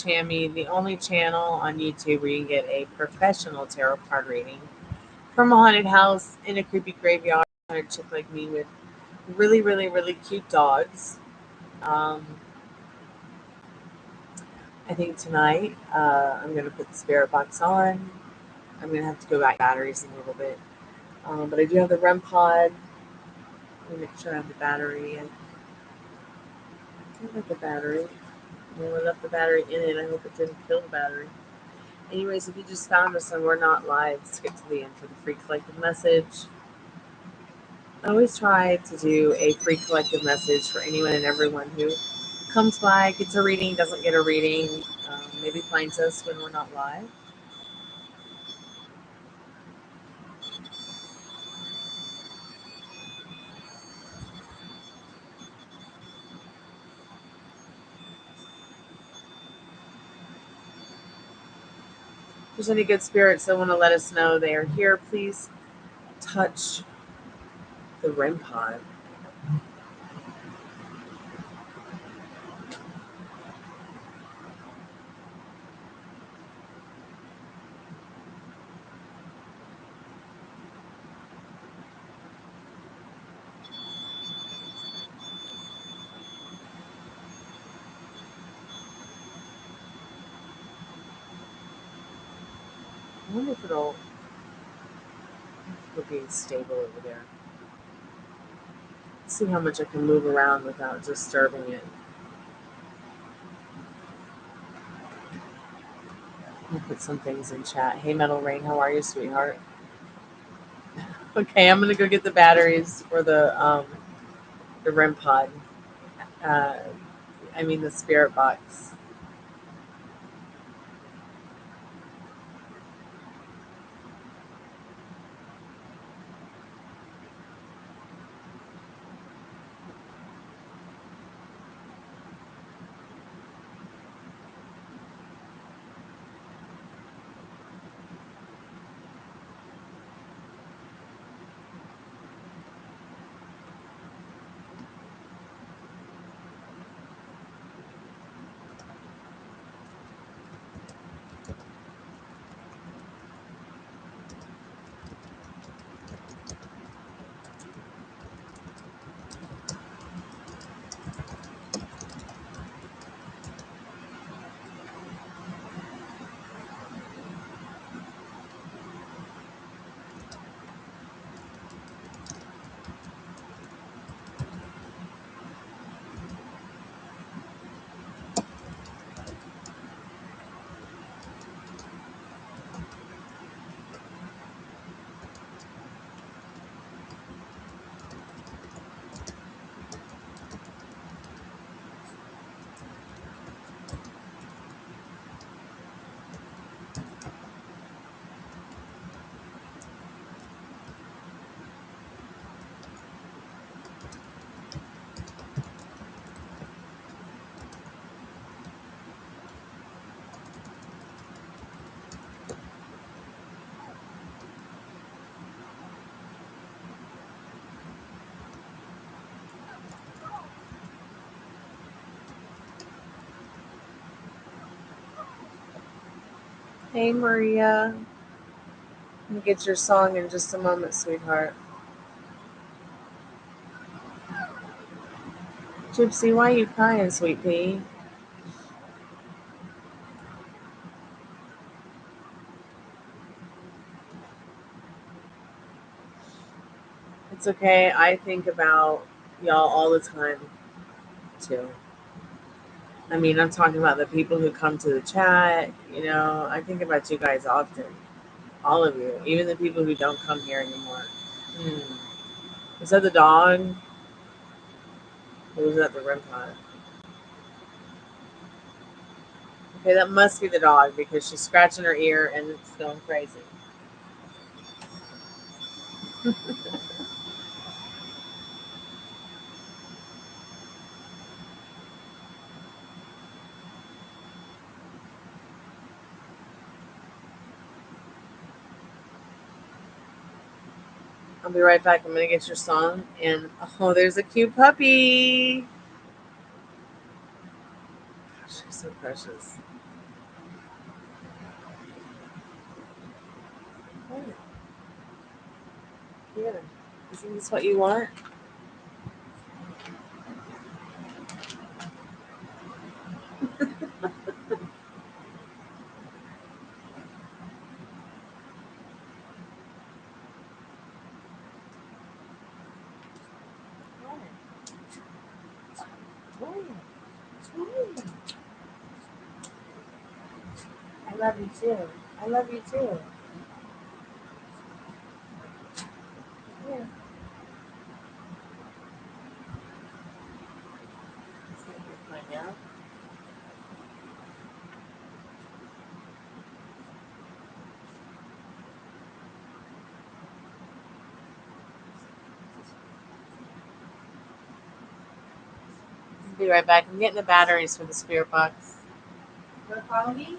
Tammy, the only channel on YouTube where you can get a professional tarot card reading from a haunted house in a creepy graveyard. A chick like me with really, really, really cute dogs. I think tonight I'm going to put the spirit box on. I'm going to have to go back to batteries in a little bit. But I do have the REMpod. Let me make sure I have the battery. I got the battery. I left the battery in it. I hope it didn't kill the battery. Anyways, if you just found us and we're not live, skip to the end for the free collective message. I always try to do a free collective message for anyone and everyone who comes by, gets a reading, doesn't get a reading, maybe finds us when we're not live. If there's any good spirits that want to let us know they are here, please touch the REMpod. I wonder if it'll be stable over there. Let's see how much I can move around without disturbing it. I'll put some things in chat. Hey, Metal Rain, how are you, sweetheart? Okay, I'm gonna go get the batteries for the REMpod. The spirit box. Hey, Maria. Let me get your song in just a moment, sweetheart. Gypsy, why are you crying, sweet pea? It's okay. I think about y'all all the time, too. I'm talking about the people who come to the chat. I think about you guys often. All of you. Even the people who don't come here anymore. Is that the dog? Or was that the REMpod? Okay, that must be the dog because she's scratching her ear and it's going crazy. I'll be right back. I'm going to get your song. And, oh, there's a cute puppy. She's so precious. Right. Here. Isn't this what you want? Right. Right. Right. I love you too. I love you too. Yeah. Let's see if we can find out. Be right back. I'm getting the batteries for the spirit box. Want to follow me?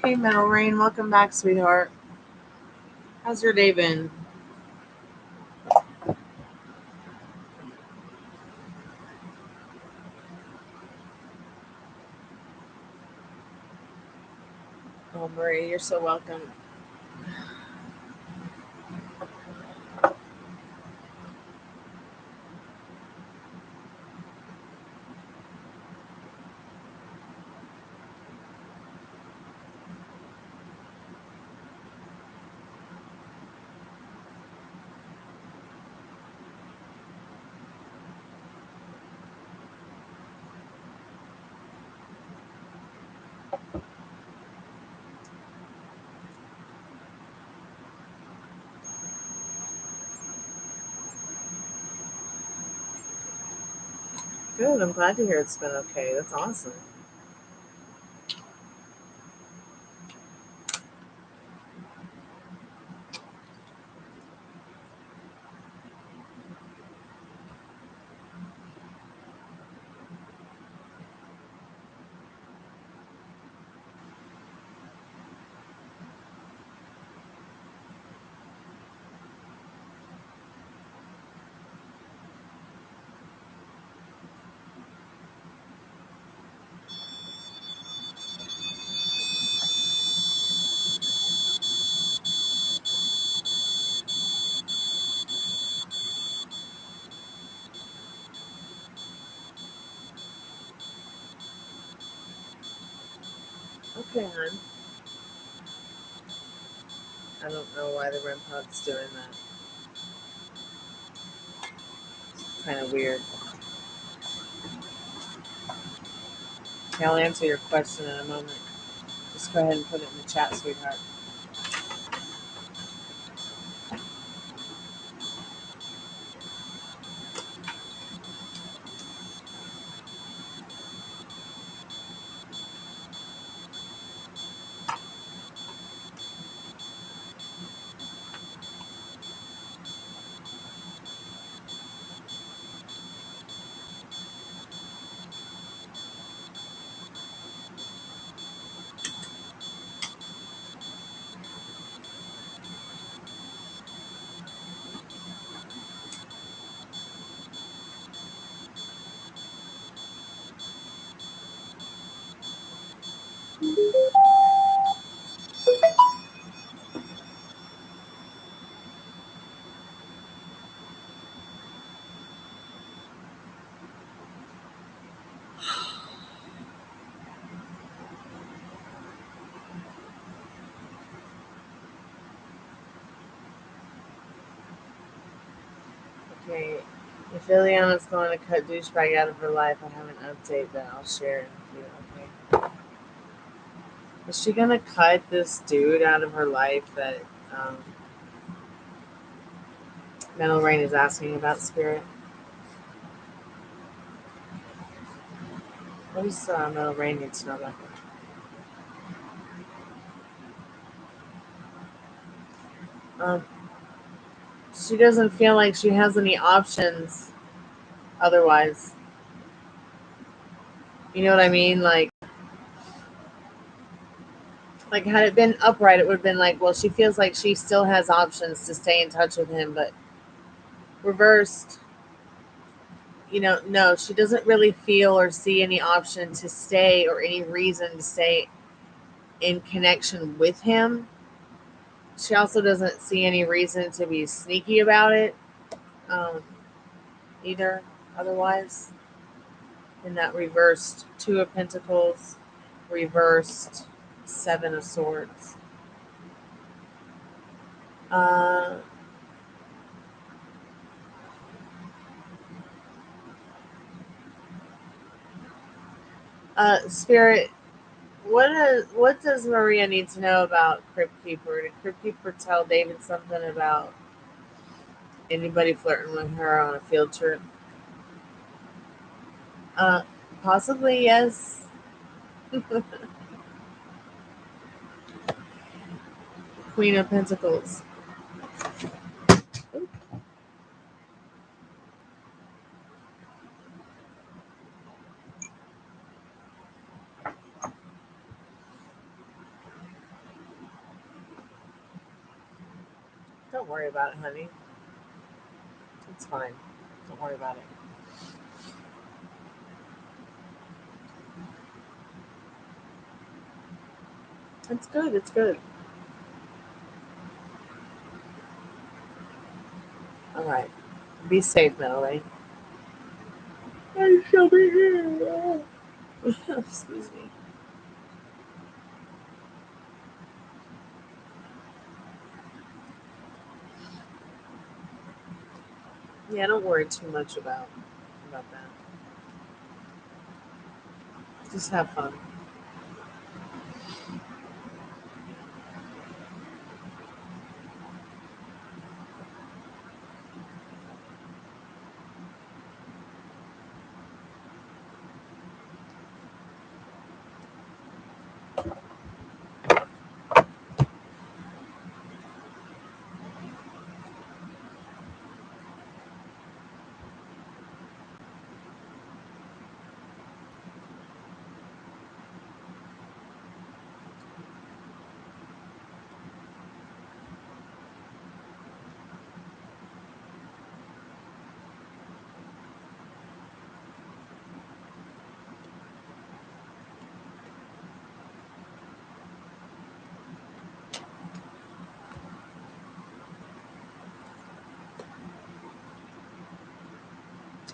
Hey, Metal Rain, welcome back, sweetheart. How's your day been? Oh, Marie, you're so welcome. Good, I'm glad to hear it's been okay. That's awesome. Okay, hon. I don't know why the REMpod's doing that. Kind of weird. Okay, I'll answer your question in a moment. Just go ahead and put it in the chat, sweetheart. Okay, if Ileana's going to cut douchebag out of her life, I have an update that I'll share with you, okay? Is she going to cut this dude out of her life that Metal Rain is asking about, Spirit? What does Metal Rain need to know about that? She doesn't feel like she has any options otherwise. You know what I mean? Like had it been upright, it would have been like, well, she feels like she still has options to stay in touch with him, but reversed, no, she doesn't really feel or see any option to stay or any reason to stay in connection with him. She also doesn't see any reason to be sneaky about it um, either, otherwise. In that reversed Two of Pentacles, reversed Seven of Swords. Uh, Spirit, what does Maria need to know about Crypt Keeper? Did Crypt Keeper tell David something about anybody flirting with her on a field trip? Uh, Possibly, yes. Queen of Pentacles. Don't worry about it, honey. It's fine. Don't worry about it. It's good. It's good. All right. Be safe, Melanie. I shall be here. Excuse me. Yeah, don't worry too much about that. Just have fun.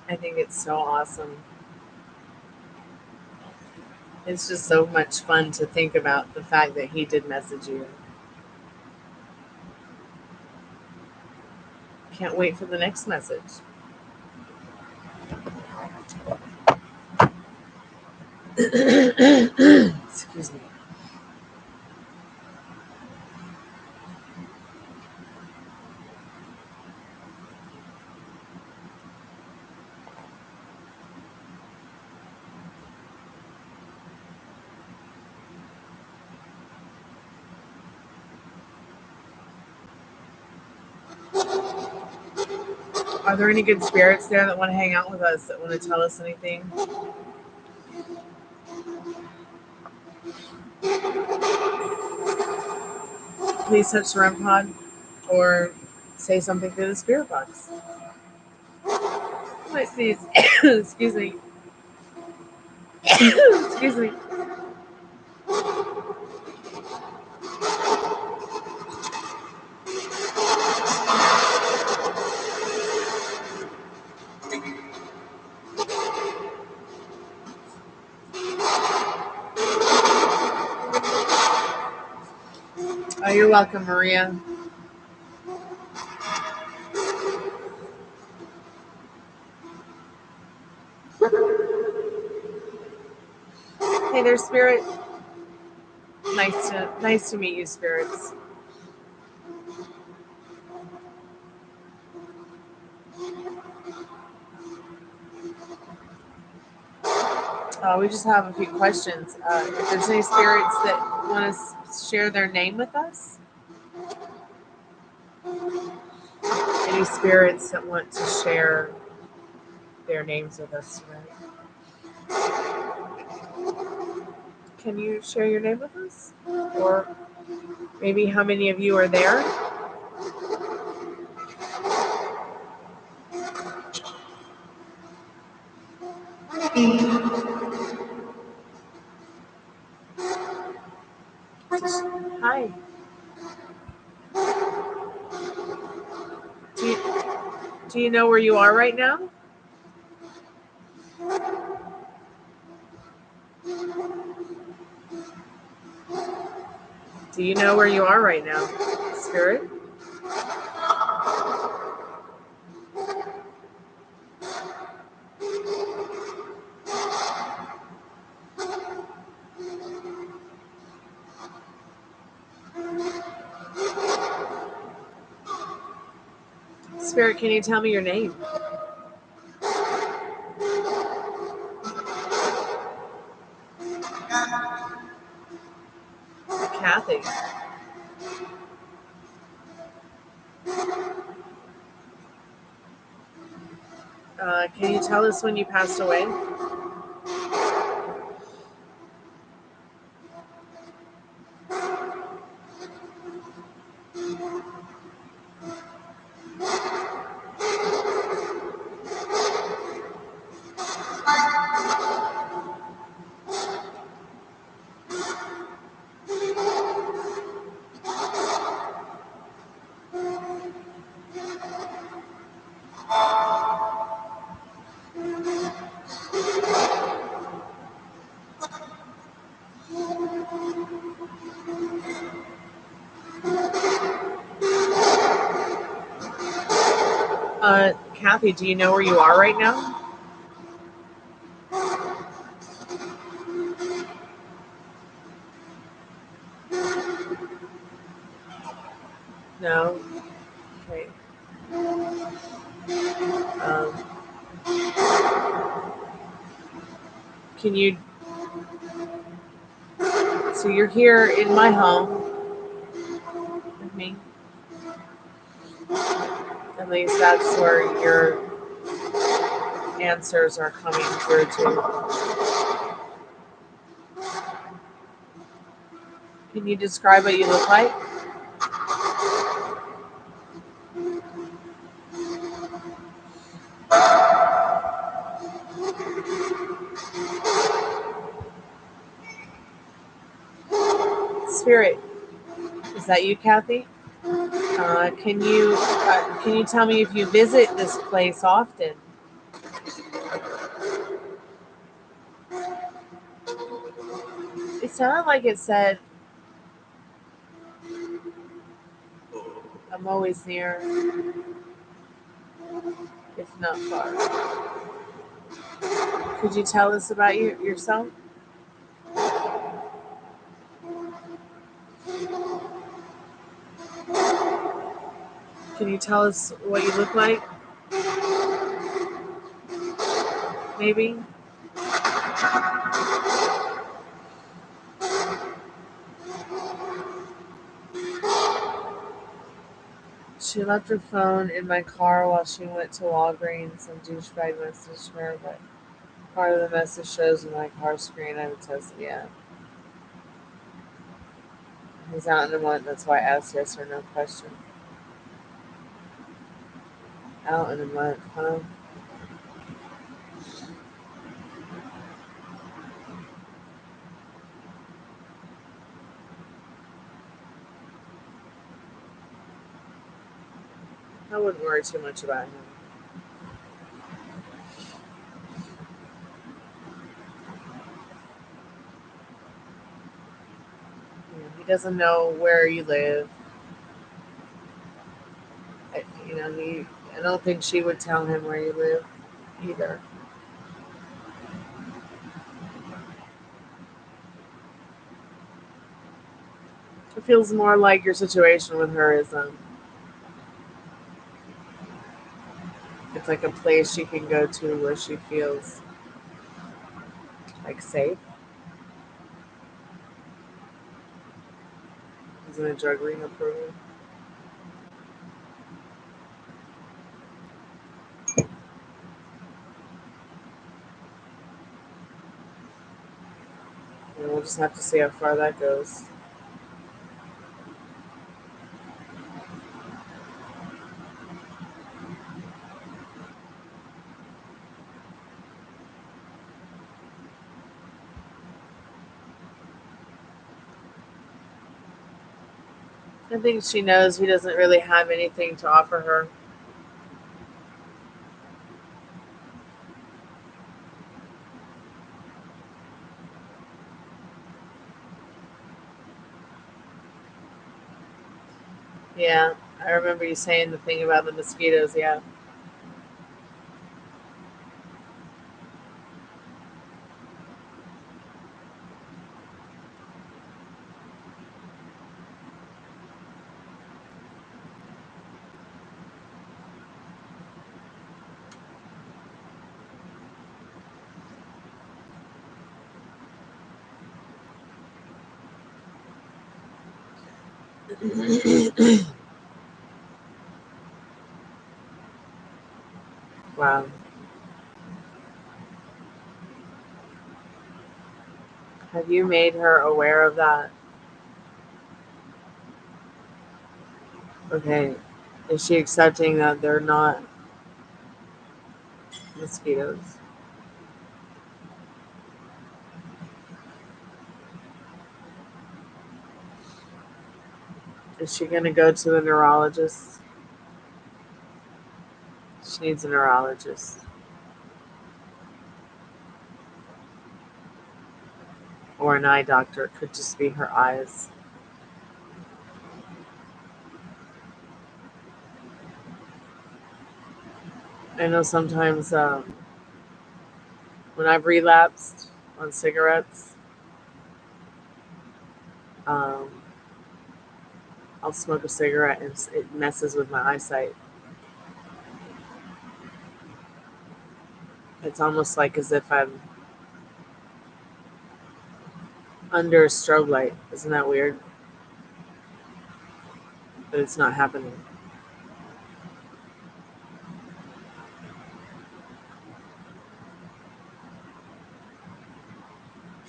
I think it's so awesome. It's just so much fun to think about the fact that he did message you. Can't wait for the next message. Excuse me. Are there any good spirits there that want to hang out with us, that want to tell us anything? Please touch the REMpod or say something through the spirit box. I sneeze. Excuse me. Excuse me. Oh, you're welcome, Maria. Hey there, Spirit. Nice to meet you, spirits. We just have a few questions. If there's any spirits that want to share their name with us, any spirits that want to share their names with us tonight, can you share your name with us? Or maybe how many of you are there? Hi. Do you know where you are right now? Do you know where you are right now, Spirit? Spirit, can you tell me your name? Kathy. Can you tell us when you passed away? Kathy, do you know where you are right now? No? Okay. Can you... So you're here in my home with me. At least that's where your answers are coming through to. Can you describe what you look like? Spirit, is that you, Kathy? Can you tell me if you visit this place often? It sounded like it said, I'm always near, if not far. Could you tell us about yourself? Can you tell us what you look like? Maybe? She left her phone in my car while she went to Walgreens. Some douchebag messaged her, but part of the message shows in my car screen. I haven't tested yet. He's out in a month, that's why I asked yes or no question. Out in a month, huh? I wouldn't worry too much about him. He doesn't know where you live. I don't think she would tell him where you live either. It feels more like your situation with her is it's like a place she can go to where she feels like safe. He's in a drug rehab program. And we'll just have to see how far that goes. I think she knows he doesn't really have anything to offer her. Yeah, I remember you saying the thing about the mosquitoes, yeah. Wow. Have you made her aware of that? Okay. Is she accepting that they're not mosquitoes? Is she going to go to the neurologist? She needs a neurologist. Or an eye doctor. It could just be her eyes. I know sometimes when I've relapsed on cigarettes, um, I'll smoke a cigarette and it messes with my eyesight. It's almost like as if I'm under a strobe light. Isn't that weird? But it's not happening.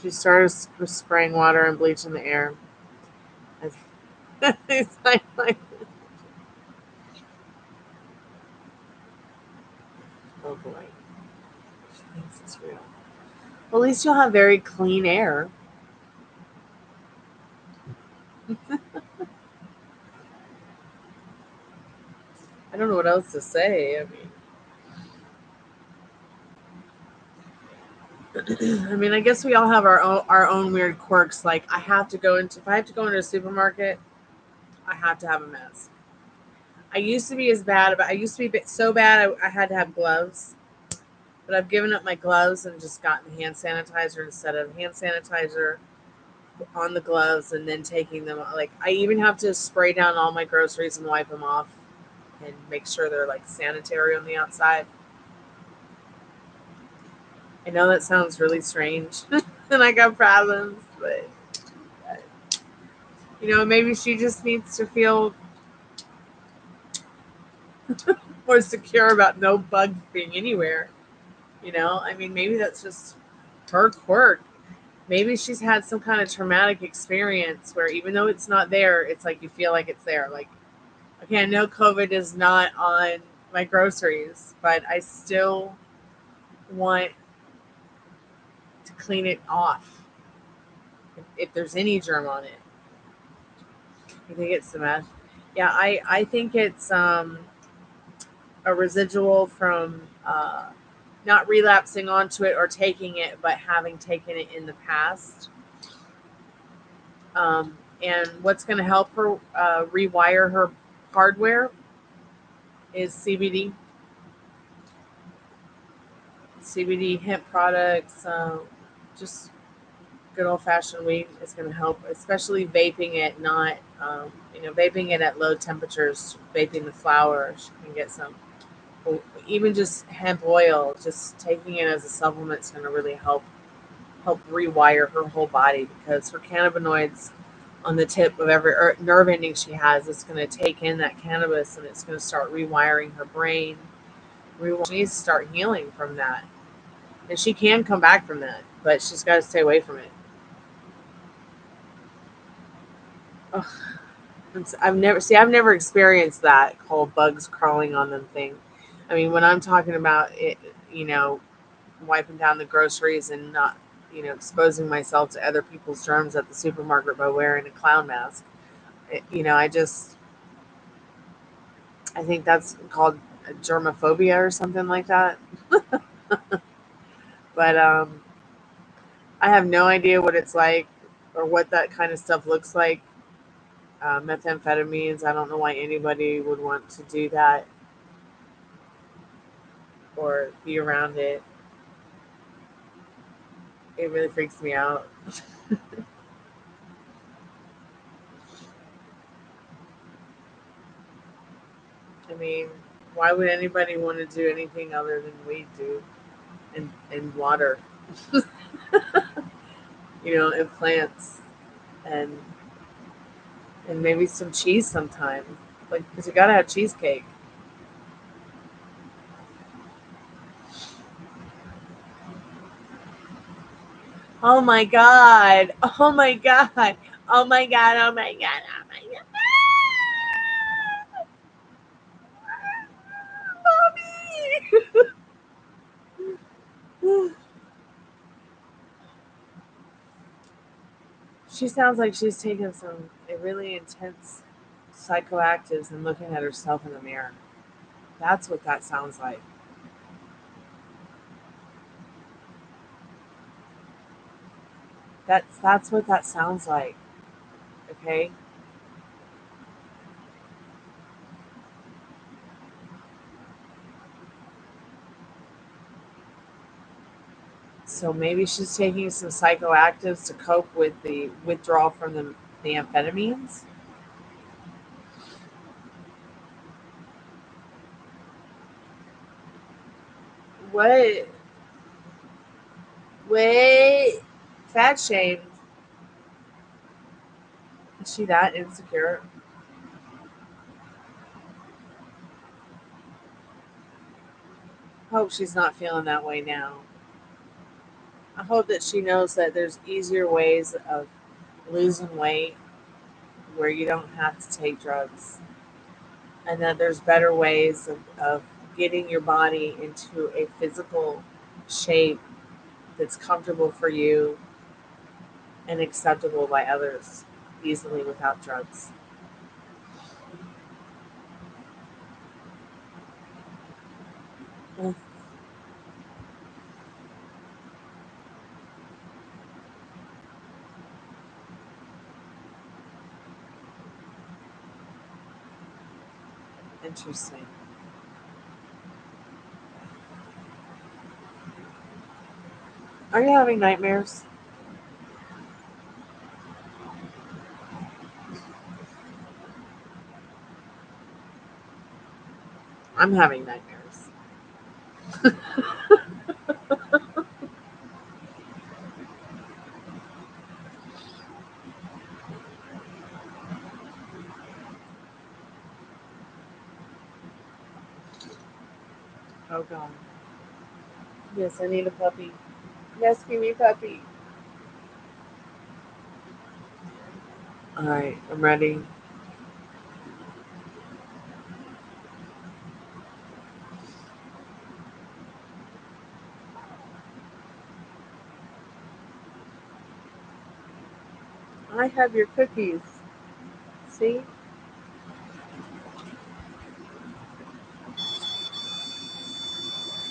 She started spraying water and bleach in the air. It's like, oh boy, she thinks it's real. Well, at least you'll have very clean air. I don't know what else to say. I mean, I guess we all have our own weird quirks. Like, if I have to go into a supermarket, I have to have a mask. I used to be as bad, but I used to be so bad I had to have gloves. But I've given up my gloves and just gotten hand sanitizer instead of hand sanitizer on the gloves and then taking them. Like, I even have to spray down all my groceries and wipe them off and make sure they're like sanitary on the outside. I know that sounds really strange and I got problems, but maybe she just needs to feel more secure about no bugs being anywhere. I mean, maybe that's just her quirk. Maybe she's had some kind of traumatic experience where even though it's not there, it's like you feel like it's there. Like, okay, I know COVID is not on my groceries, but I still want to clean it off if there's any germ on it. I think it's the mess. Yeah, I think it's a residual from not relapsing onto it or taking it, but having taken it in the past. And what's going to help her rewire her hardware is CBD hemp products, just good old fashioned weed is going to help, especially vaping it, not, vaping it at low temperatures, vaping the flower. She can get some, even just hemp oil, just taking it as a supplement is going to really help rewire her whole body because her cannabinoids on the tip of every nerve ending she has, it's going to take in that cannabis and it's going to start rewiring her brain. She needs to start healing from that. And she can come back from that, but she's got to stay away from it. Ugh. I've never experienced that whole bugs crawling on them thing. I mean, when I'm talking about it, wiping down the groceries and not, exposing myself to other people's germs at the supermarket by wearing a clown mask. I think that's called germophobia or something like that. But I have no idea what it's like or what that kind of stuff looks like. Methamphetamines, I don't know why anybody would want to do that or be around it. It really freaks me out. I mean, why would anybody want to do anything other than weed do and water, and plants and maybe some cheese sometime. Like, because you gotta have cheesecake. Oh my god! Oh my god! Oh my god! Oh my god! Oh my god! Mommy! She sounds like she's taken some really intense psychoactives and looking at herself in the mirror. That's what that sounds like. That's what that sounds like. Okay? So maybe she's taking some psychoactives to cope with the withdrawal from the amphetamines. What? Wait. Fat shamed. Is she that insecure? Hope she's not feeling that way now. I hope that she knows that there's easier ways of losing weight where you don't have to take drugs, and that there's better ways of getting your body into a physical shape that's comfortable for you and acceptable by others easily without drugs. Mm, interesting. Are you having nightmares? I'm having nightmares. Oh God. Yes, I need a puppy. Yes, give me a puppy. All right, I'm ready. I have your cookies. See?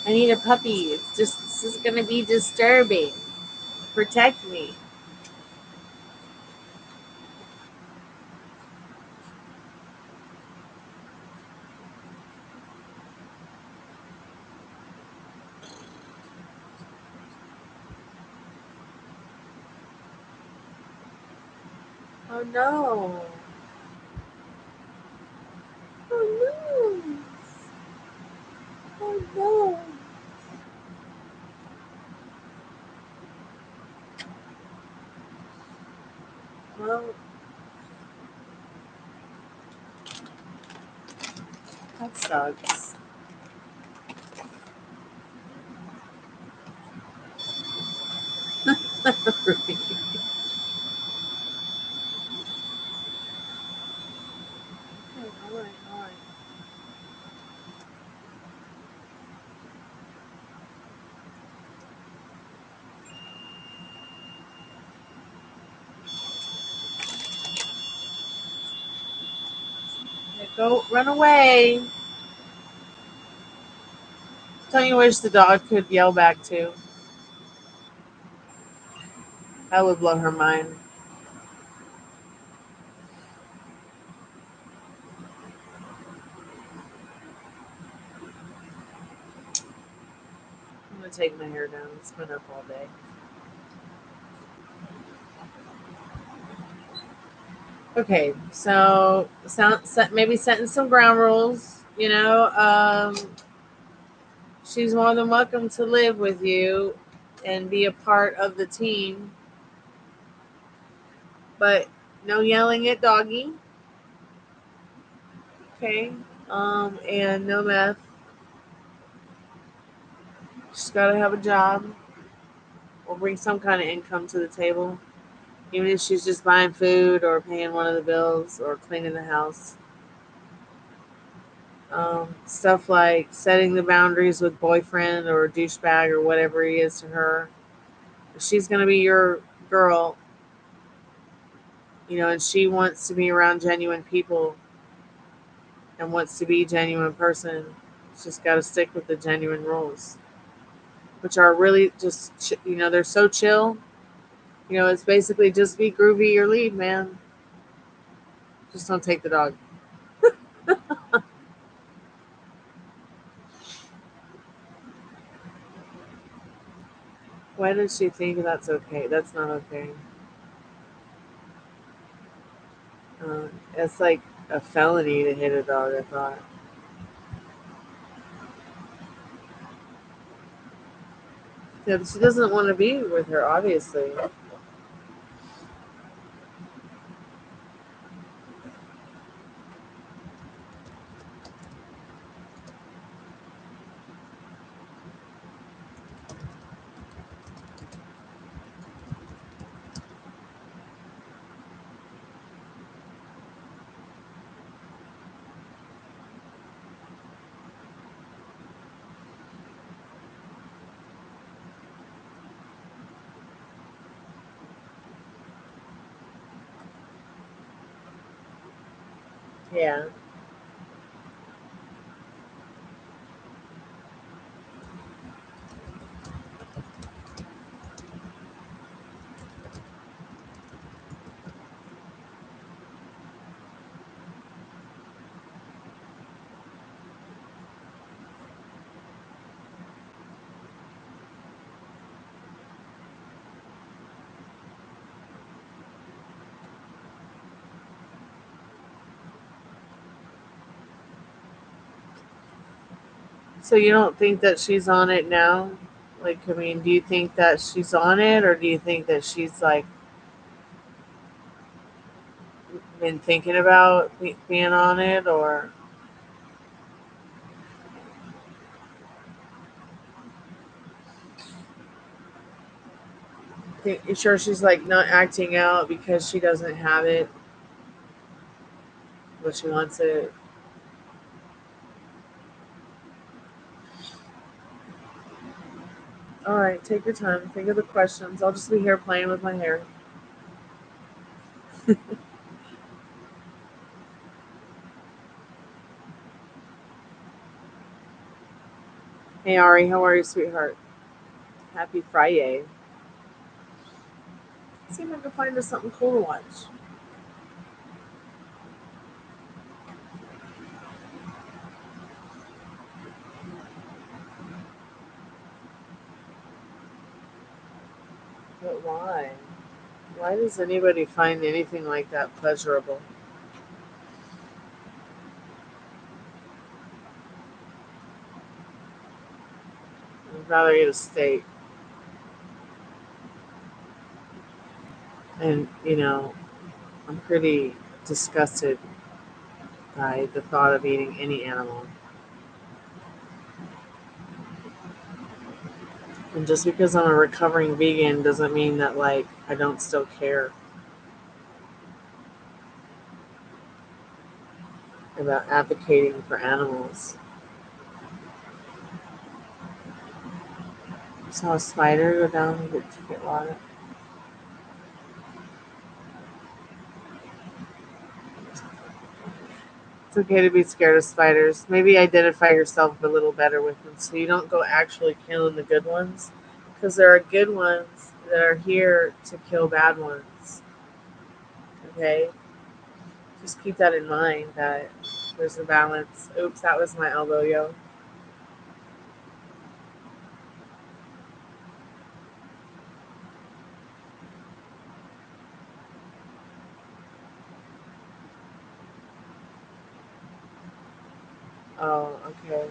I need a puppy. This is gonna be disturbing. Protect me. Oh no. Oh no. Oh no. Well, that sucks. Okay, all right, all right. Yeah, go run away. Don't you wish the dog could yell back too? That would blow her mind. I'm gonna take my hair down. It's been up all day. Okay, so maybe setting some ground rules. She's more than welcome to live with you and be a part of the team, but no yelling at doggy. Okay, and no meth. She's got to have a job or bring some kind of income to the table, even if she's just buying food or paying one of the bills or cleaning the house. Stuff like setting the boundaries with boyfriend or douchebag or whatever he is to her. If she's gonna be your girl, and she wants to be around genuine people and wants to be a genuine person, she's just got to stick with the genuine rules, which are really just they're so chill. It's basically just be groovy or lead, man. Just don't take the dog. Why does she think that's okay? That's not okay. It's like a felony to hit a dog, I thought. Yeah, but she doesn't want to be with her, obviously. Yeah. So you don't think that she's on it now? Like, I mean, do you think that she's on it, or do you think that she's like been thinking about being on it, or you sure she's like not acting out because she doesn't have it, but she wants it? All right, take your time. Think of the questions. I'll just be here playing with my hair. Hey Ari, how are you, sweetheart? Happy Friday. See if I can find us something cool to watch. But why? Why does anybody find anything like that pleasurable? I'd rather eat a steak. And, I'm pretty disgusted by the thought of eating any animal. And just because I'm a recovering vegan doesn't mean that, like, I don't still care about advocating for animals. I saw a spider go down and get water. It's okay to be scared of spiders. Maybe identify yourself a little better with them so you don't go actually killing the good ones. Because there are good ones that are here to kill bad ones. Okay? Just keep that in mind that there's a balance. Oops, that was my elbow, yo. Oh, okay.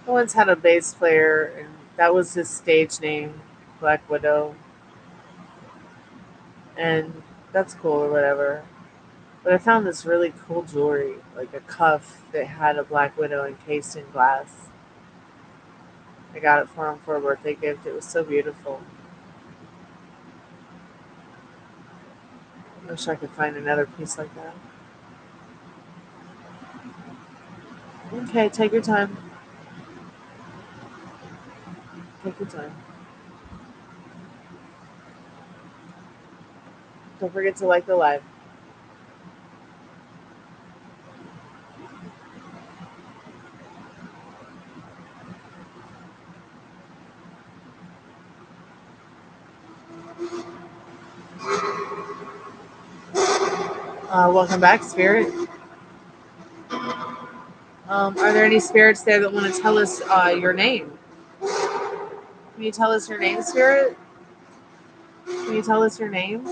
I once had a bass player, and that was his stage name, Black Widow. And that's cool or whatever. But I found this really cool jewelry, like a cuff that had a Black Widow encased in glass. I got it for him for a birthday gift. It was so beautiful. I wish I could find another piece like that. Okay, take your time. Take your time. Don't forget to like the live. Welcome back, Spirit. Are there any spirits there that want to tell us your name? Can you tell us your name, spirit? Can you tell us your name?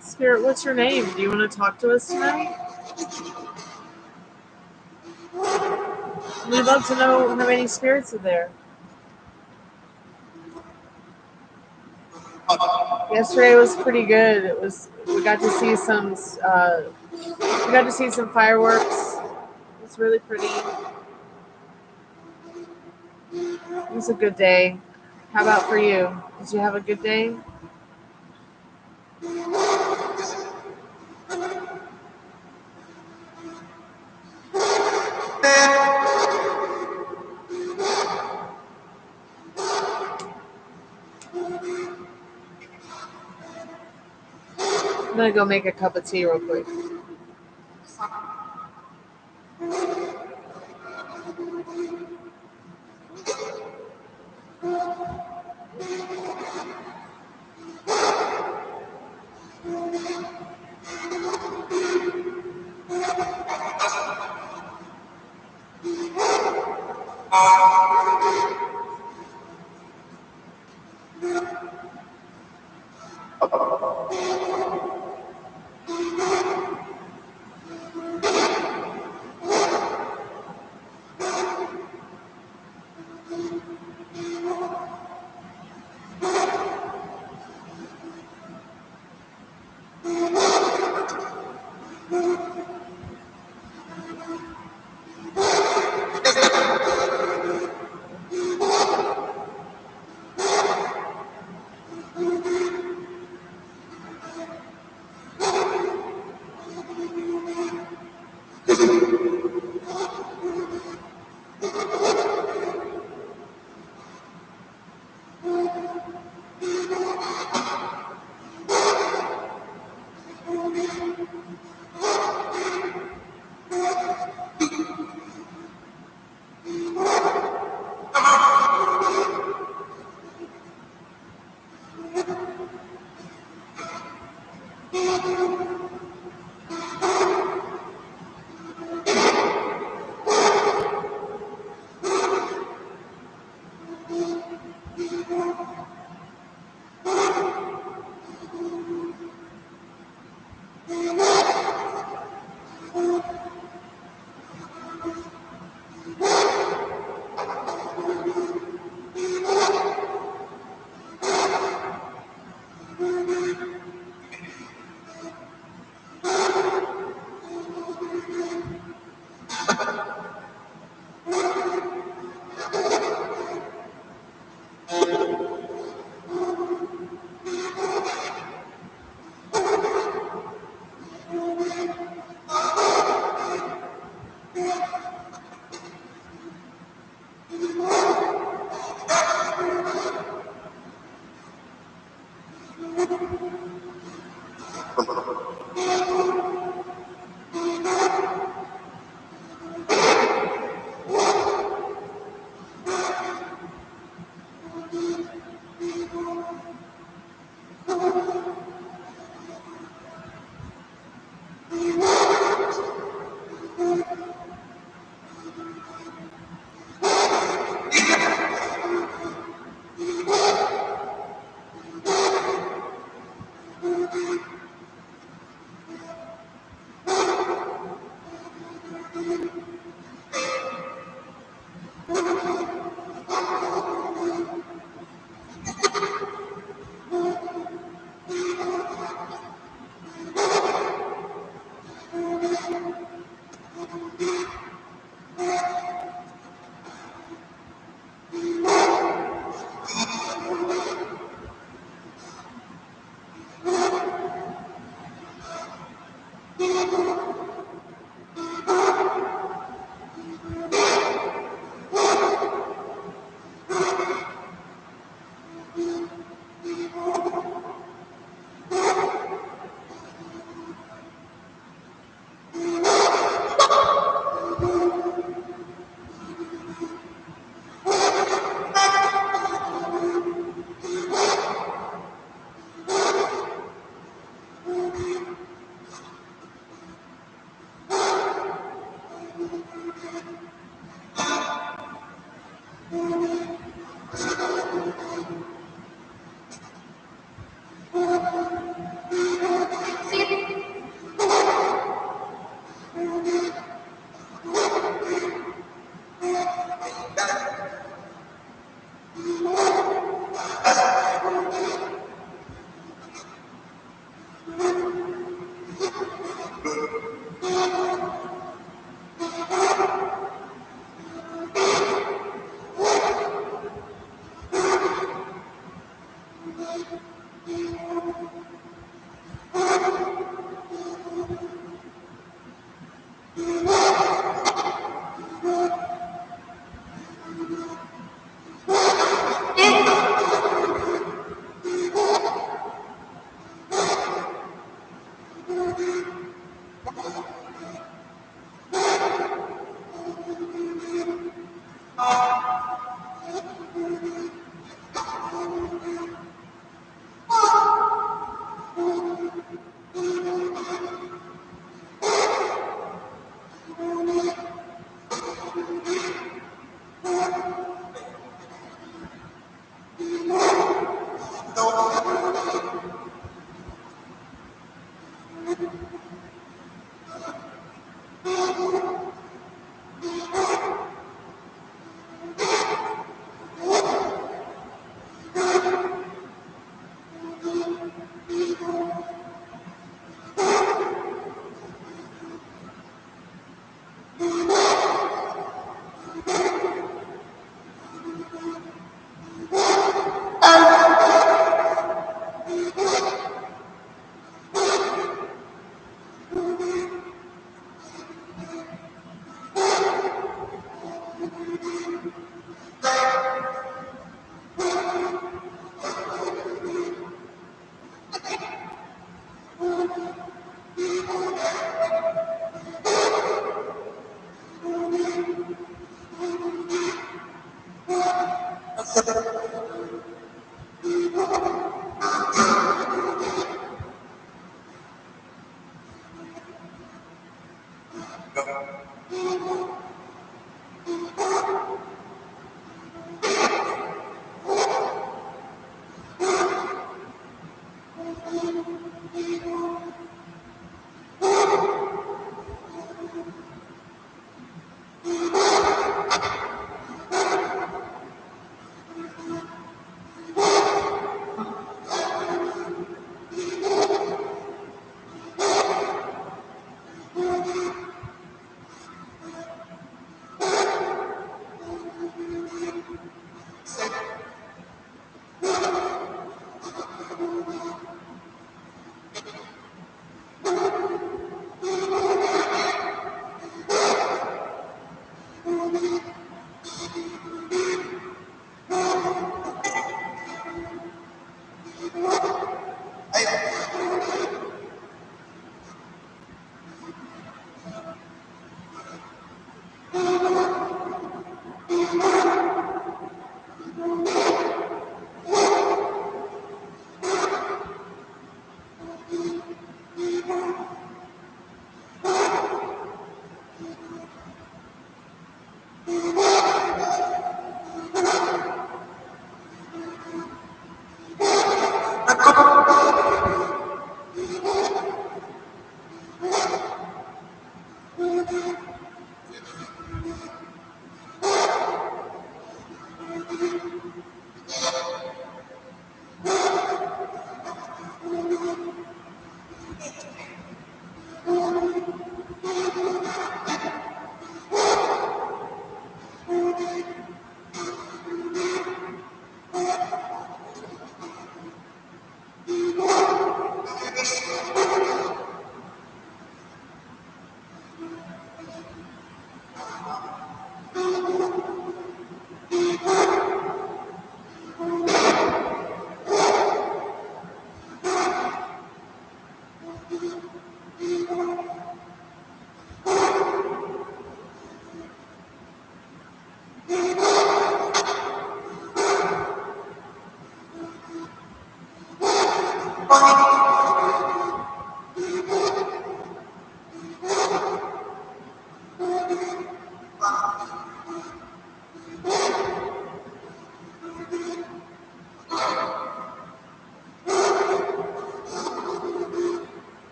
Spirit, what's your name? Do you want to talk to us tonight? We'd love to know how many spirits are there. Yesterday was pretty good. We got to see some fireworks. It was really pretty. It was a good day. How about for you? Did you have a good day? I'm gonna go make a cup of tea real quick.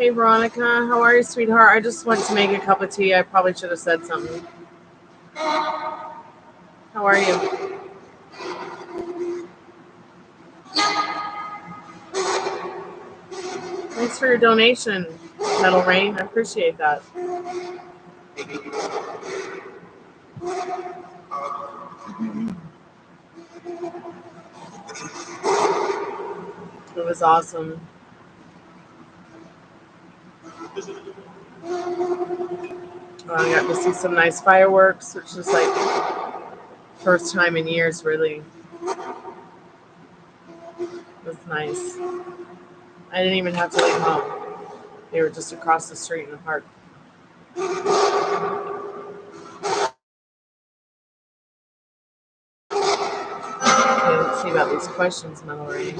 Hey Veronica, how are you, sweetheart? I just went to make a cup of tea. I probably should have said something. How are you? Thanks for your donation, Metal Rain. I appreciate that. It was awesome. I got to see some nice fireworks, which is like first time in years, really. It was nice. I didn't even have to leave home. They were just across the street in the park. Okay, let's see about these questions, Mallory.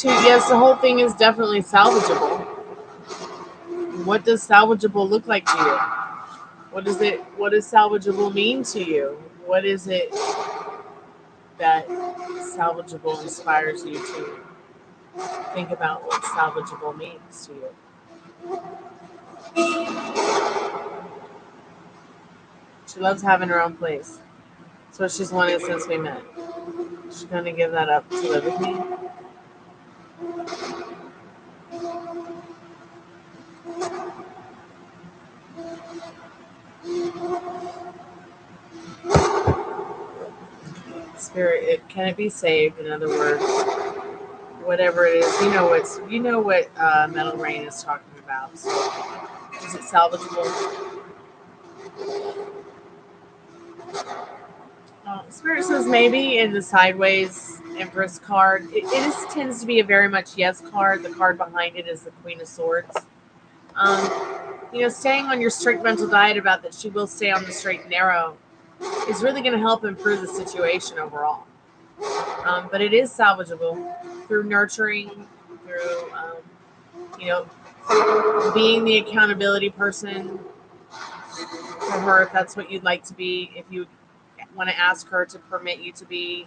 Yes, the whole thing is definitely salvageable. What does salvageable look like to you? What does salvageable mean to you? What is it that salvageable inspires you to think about what salvageable means to you? She loves having her own place. It's what she's wanted since we met. She's gonna give that up to live with me. Spirit, can it be saved? In other words, whatever it is, you know what Metal Rain is talking about. So, is it salvageable? Spirit says maybe in the sideways Empress card. It tends to be a very much yes card. The card behind it is the Queen of Swords. Staying on your strict mental diet about that she will stay on the straight and narrow is really going to help improve the situation overall. But it is salvageable through nurturing, through, being the accountability person for her, if that's what you'd like to be, if you want to ask her to permit you to be,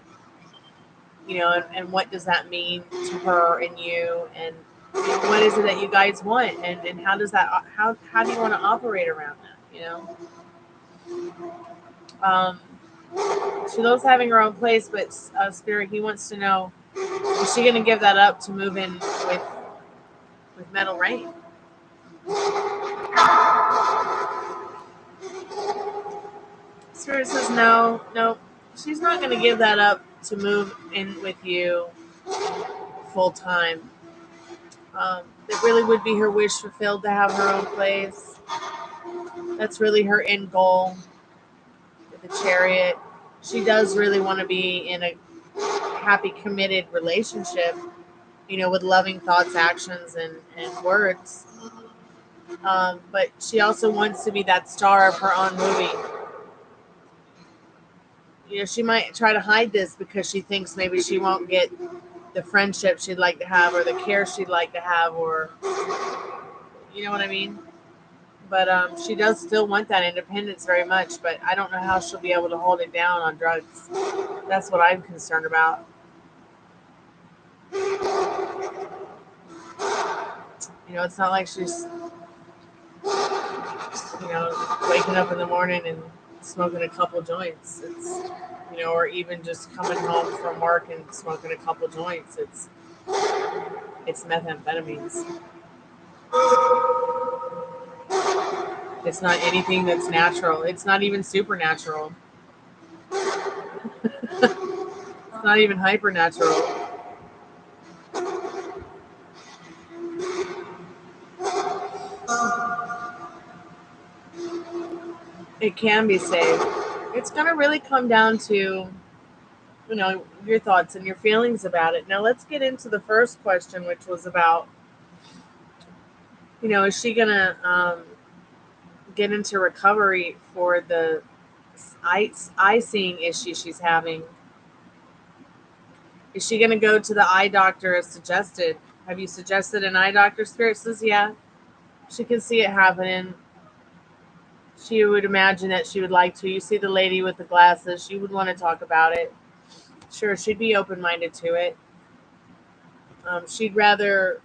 and what does that mean to her and you, and what is it that you guys want, and how do you want to operate around that, she loves having her own place, but Spirit, he wants to know, is she going to give that up to move in with Metal Rain? Spirit says no, she's not going to give that up to move in with you full time. It really would be her wish fulfilled to have her own place. That's really her end goal with the Chariot. She does really want to be in a happy, committed relationship, with loving thoughts, actions, and words. But she also wants to be that star of her own movie. She might try to hide this because she thinks maybe she won't get the friendship she'd like to have, or the care she'd like to have, or you know what I mean? But she does still want that independence very much, but I don't know how she'll be able to hold it down on drugs. That's what I'm concerned about. It's not like she's, waking up in the morning and smoking a couple joints. It's, or even just coming home from work and smoking a couple joints. It's methamphetamines. It's not anything that's natural. It's not even supernatural. It's not even hypernatural. It can be saved. It's going to really come down to, your thoughts and your feelings about it. Now, let's get into the first question, which was about, is she going to get into recovery for the eye seeing issue she's having? Is she going to go to the eye doctor as suggested? Have you suggested an eye doctor? Spirit says, yeah. She can see it happening. She would imagine that she would like to. You see the lady with the glasses, she would want to talk about it. Sure, she'd be open-minded to it. She'd rather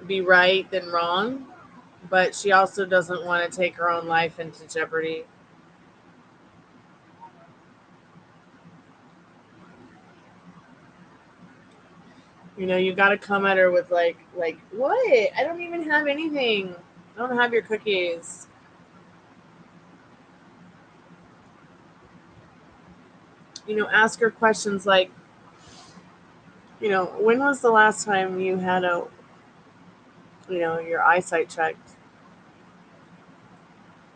be right than wrong, but she also doesn't want to take her own life into jeopardy. You got to come at her with like what? I don't even have anything. I don't have your cookies. Ask her questions like, when was the last time you had your eyesight checked?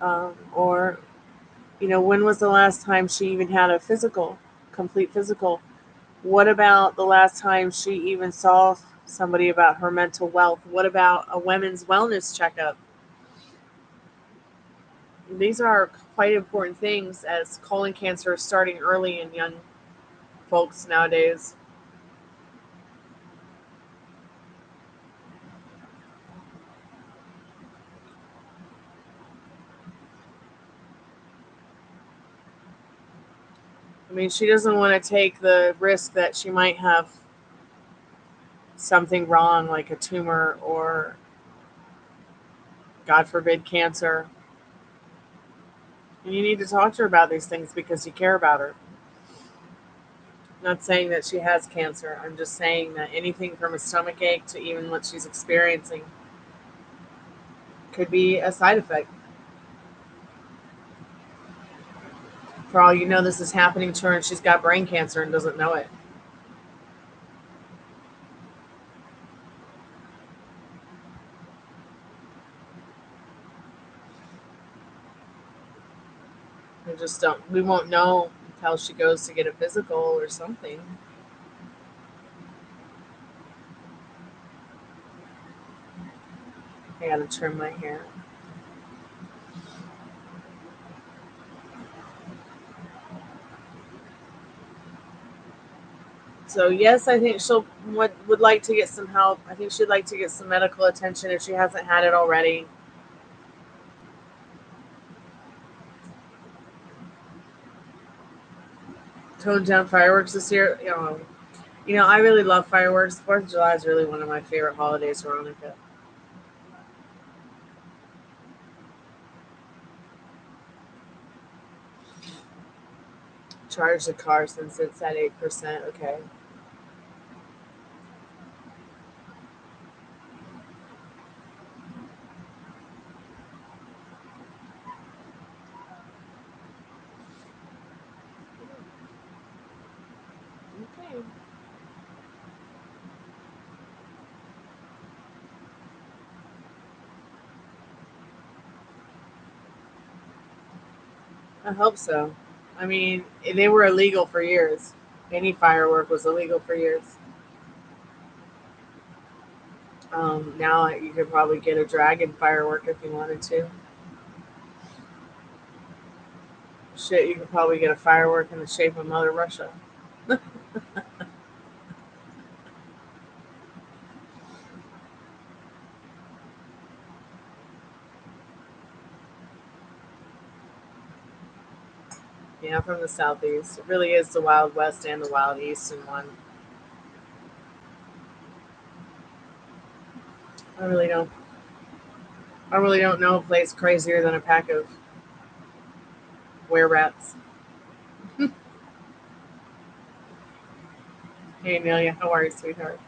Or, when was the last time she even had a complete physical? What about the last time she even saw somebody about her mental wealth? What about a women's wellness checkup? These are quite important things as colon cancer is starting early in young folks nowadays. I mean, she doesn't want to take the risk that she might have something wrong, like a tumor or, God forbid, cancer. And you need to talk to her about these things because you care about her. I'm not saying that she has cancer. I'm just saying that anything from a stomach ache to even what she's experiencing could be a side effect. For all you know, this is happening to her and she's got brain cancer and doesn't know it. We won't know until she goes to get a physical or something. I gotta trim my hair. So yes, I think she'll would like to get some help. I think she'd like to get some medical attention if she hasn't had it already. Toned down fireworks this year. I really love fireworks. 4th of July is really one of my favorite holidays, Veronica. Charge the car since it's at 8%. Okay. Okay. I hope so. I mean, they were illegal for years. Any firework was illegal for years. Now you could probably get a dragon firework if you wanted to. Shit, you could probably get a firework in the shape of Mother Russia. Yeah, from the southeast. It really is the Wild West and the Wild East in one. I really don't. I really don't know a place crazier than a pack of were rats. Hey, Amelia, how are you, sweetheart?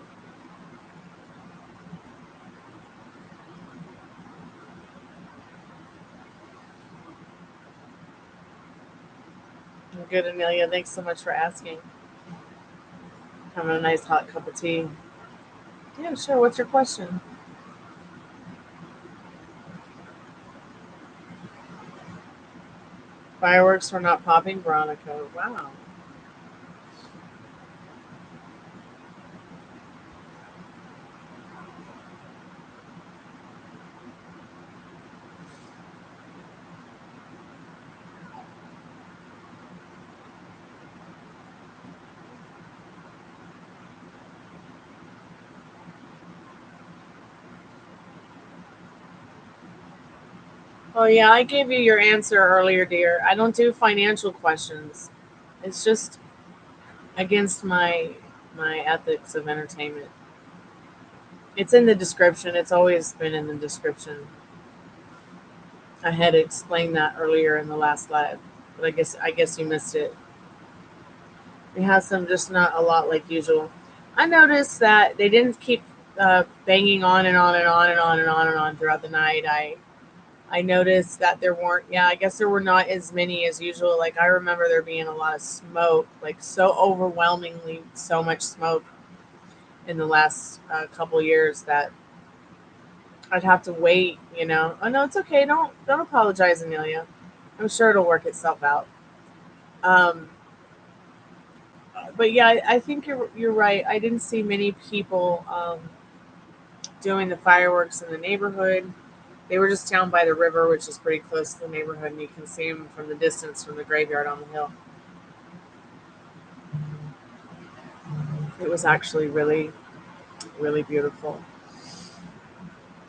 I'm good, Amelia. Thanks so much for asking. Having a nice hot cup of tea. Yeah, sure. What's your question? Fireworks were not popping, Veronica. Wow. Oh yeah, I gave you your answer earlier, dear. I don't do financial questions. It's just against my ethics of entertainment. It's in the description. It's always been in the description. I had explained that earlier in the last live, but I guess you missed it. It has some, just not a lot like usual. I noticed that they didn't keep banging on and on and on and on and on and on throughout the night. I noticed that there weren't, yeah, I guess there were not as many as usual. Like, I remember there being a lot of smoke, like so overwhelmingly so much smoke in the last couple years that I'd have to wait, you know. Oh no, it's okay. Don't apologize, Amelia. I'm sure it'll work itself out. Um, but yeah, I think you're right. I didn't see many people doing the fireworks in the neighborhood. They were just down by the river, which is pretty close to the neighborhood, and you can see them from the distance from the graveyard on the hill. It was actually really, really beautiful.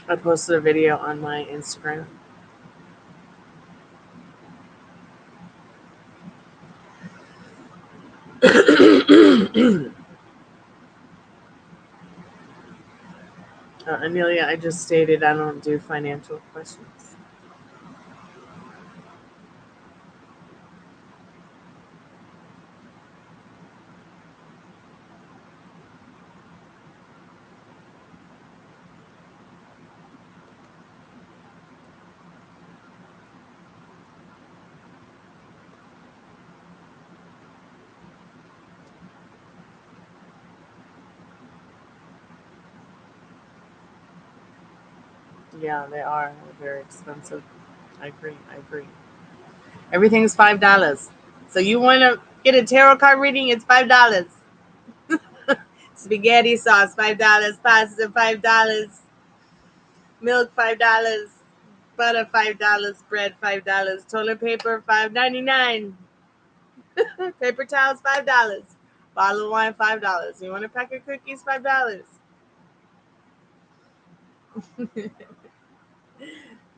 I posted a video on my Instagram. Amelia, I just stated I don't do financial questions. Yeah, they are. They're very expensive. I agree. I agree. Everything's $5. So you want to get a tarot card reading? It's $5. Spaghetti sauce $5. Pasta $5. Milk $5. Butter $5. Bread $5. Toilet paper $5.99. Paper towels $5. Bottle of wine $5. You want a pack of cookies $5.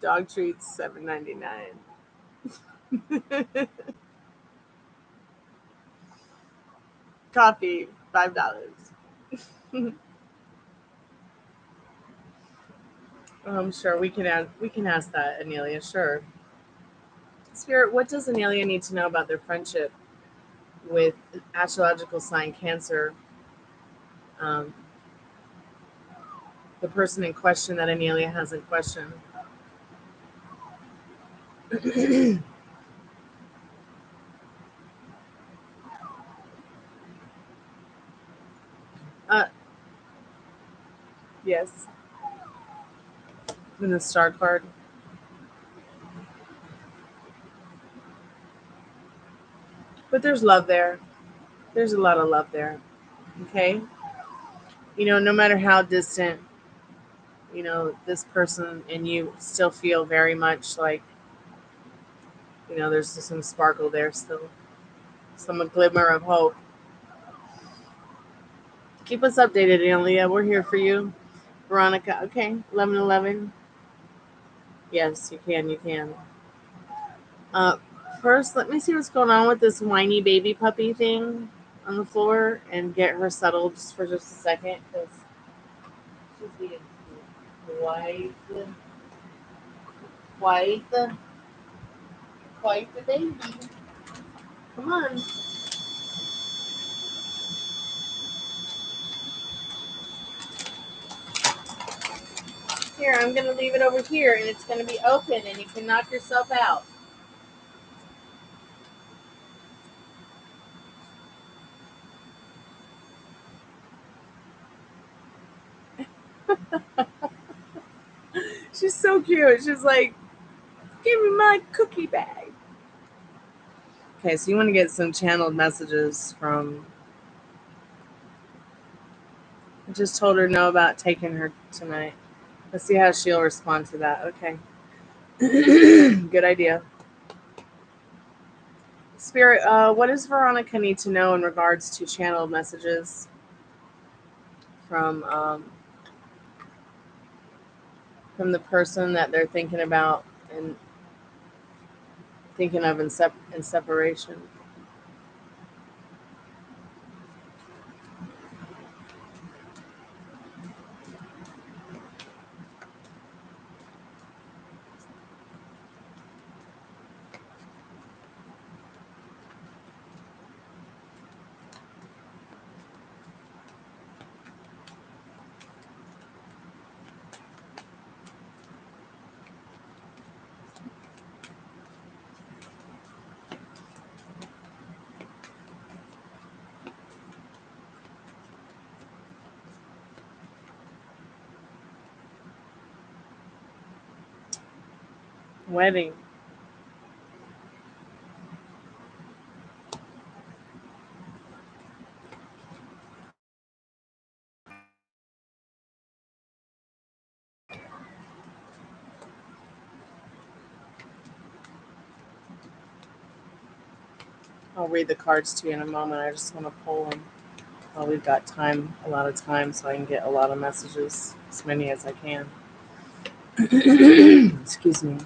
Dog treats $7.99. Coffee $5. I'm sure we can ask that, Anelia. Sure. Spirit, what does Anelia need to know about their friendship with astrological sign Cancer? Um, the person in question that Anelia has in question. uh, yes, in the star card. But there's love there. There's a lot of love there. Okay. No matter how distant, this person and you still feel very much like, there's some sparkle there still, some glimmer of hope. Keep us updated, Amelia. We're here for you. Veronica, okay. 1111. Yes, you can. You can. Uh, First, let me see what's going on with this whiny baby puppy thing on the floor and get her settled just for just a second because she's being quite, quite the, quite the baby. Come on. Here, I'm going to leave it over here and it's going to be open and you can knock yourself out. She's so cute. She's like, give me my cookie bag. Okay, so you want to get some channeled messages from. I just told her no about taking her tonight. Let's see how she'll respond to that. Okay. Good idea. Spirit, what does Veronica need to know in regards to channeled messages from the person that they're thinking about and Thinking of in separation. Wedding. I'll read the cards to you in a moment. I just want to pull them while we've got time, a lot of time, so I can get a lot of messages, as many as I can. Excuse me.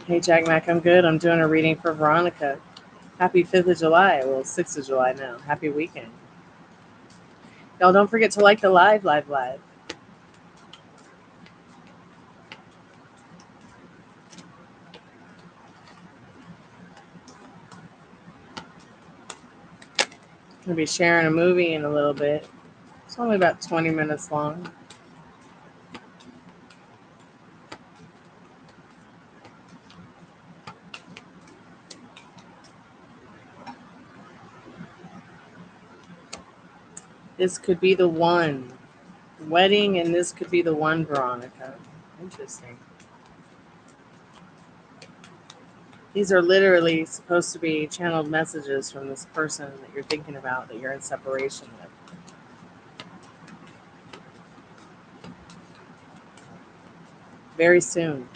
Hey, Jack Mac, I'm good. I'm doing a reading for Veronica. Happy 5th of July. Well, 6th of July now. Happy weekend. Y'all don't forget to like the live. I'll be sharing a movie in a little bit. It's only about 20 minutes long. This could be the one. Wedding, and this could be the one, Veronica. Interesting. These are literally supposed to be channeled messages from this person that you're thinking about, that you're in separation with. Very soon.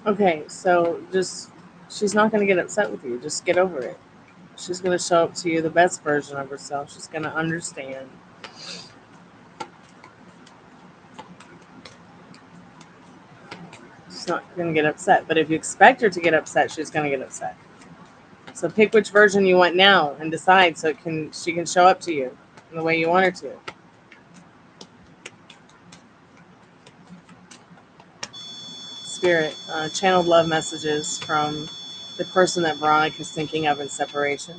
Okay, so she's not going to get upset with you. Just get over it. She's going to show up to you the best version of herself. She's going to understand. She's not going to get upset. But if you expect her to get upset, she's going to get upset. So pick which version you want now and decide so she can show up to you in the way you want her to. Spirit, channeled love messages from the person that Veronica's thinking of in separation.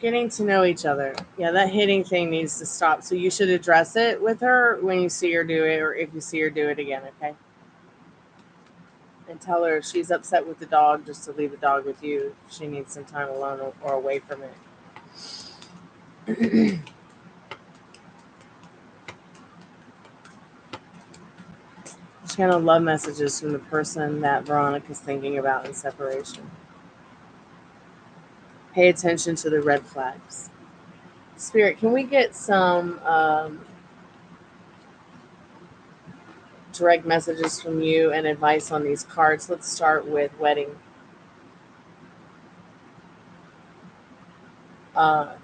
Getting to know each other. Yeah, that hitting thing needs to stop. So you should address it with her when you see her do it, or if you see her do it again, okay? And tell her if she's upset with the dog, just to leave the dog with you. She needs some time alone or away from it. Channel love messages from the person that Veronica's thinking about in separation. Pay attention to the red flags. Spirit, can we get some direct messages from you and advice on these cards? Let's start with wedding.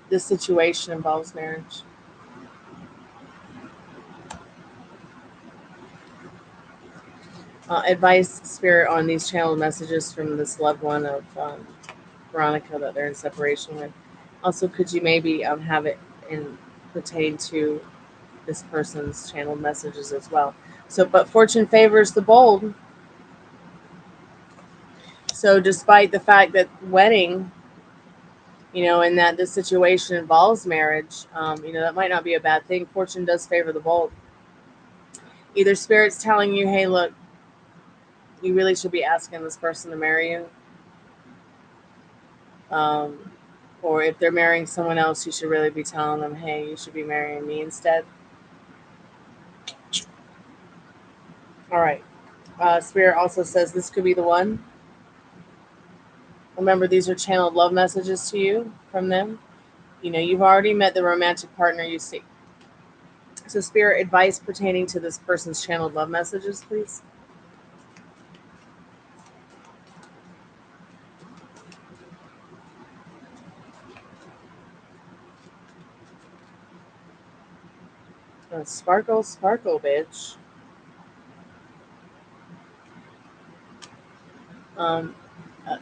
This situation involves marriage. Advice, Spirit, on these channeled messages from this loved one of Veronica that they're in separation with. Also, could you maybe have it pertain to this person's channeled messages as well? So, but fortune favors the bold. So, despite the fact that wedding, and that this situation involves marriage, that might not be a bad thing. Fortune does favor the bold. Either Spirit's telling you, hey, look, you really should be asking this person to marry you. Or if they're marrying someone else, you should really be telling them, hey, you should be marrying me instead. All right. Spirit also says this could be the one. Remember, these are channeled love messages to you from them. You've already met the romantic partner you seek. So, Spirit, advice pertaining to this person's channeled love messages, please. Sparkle, sparkle, bitch.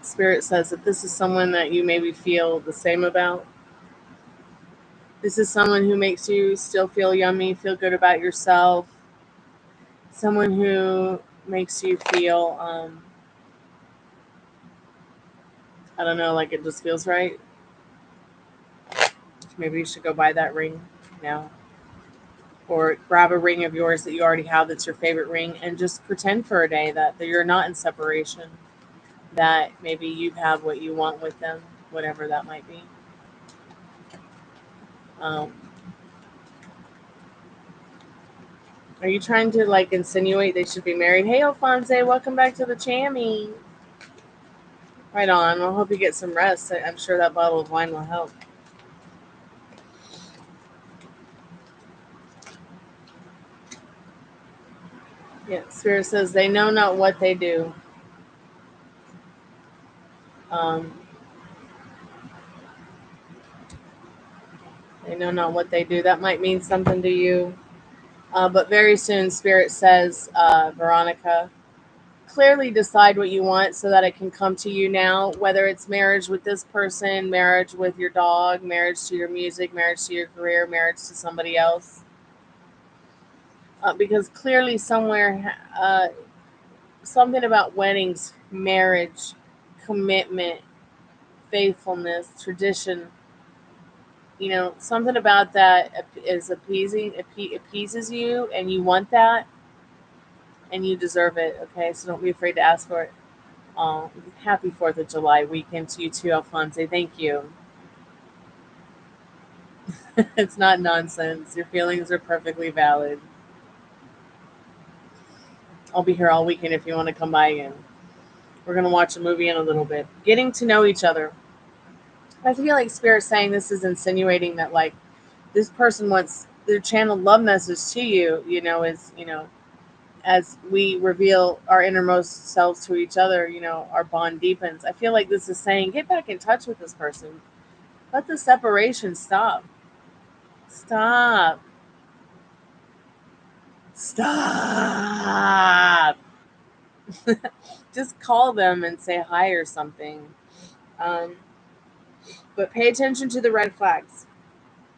Spirit says that this is someone that you maybe feel the same about. This is someone who makes you still feel yummy, feel good about yourself. Someone who makes you feel, I don't know, like it just feels right. Maybe you should go buy that ring now. Or grab a ring of yours that you already have that's your favorite ring and just pretend for a day that you're not in separation. That maybe you have what you want with them, whatever that might be. Are you trying to insinuate they should be married? Hey, Alphonse, welcome back to the chammy. Right on. I hope you get some rest. I'm sure that bottle of wine will help. Yeah, Spirit says they know not what they do. They know not what they do. That might mean something to you. But very soon, Spirit says, Veronica, clearly decide what you want so that it can come to you now, whether it's marriage with this person, marriage with your dog, marriage to your music, marriage to your career, marriage to somebody else. Because clearly somewhere, something about weddings, marriage, commitment, faithfulness, tradition, something about that is appeases you, and you want that, and you deserve it. Okay, so don't be afraid to ask for it. Happy 4th of July weekend to you too, Alphonse. Thank you. It's not nonsense. Your feelings are perfectly valid. I'll be here all weekend if you want to come by again. We're going to watch a movie in a little bit. Getting to know each other. I feel like Spirit saying this is insinuating that this person wants their channeled love message to you, as we reveal our innermost selves to each other, our bond deepens. I feel like this is saying, get back in touch with this person. Let the separation stop. Stop. Stop. Just call them and say hi or something. But pay attention to the red flags.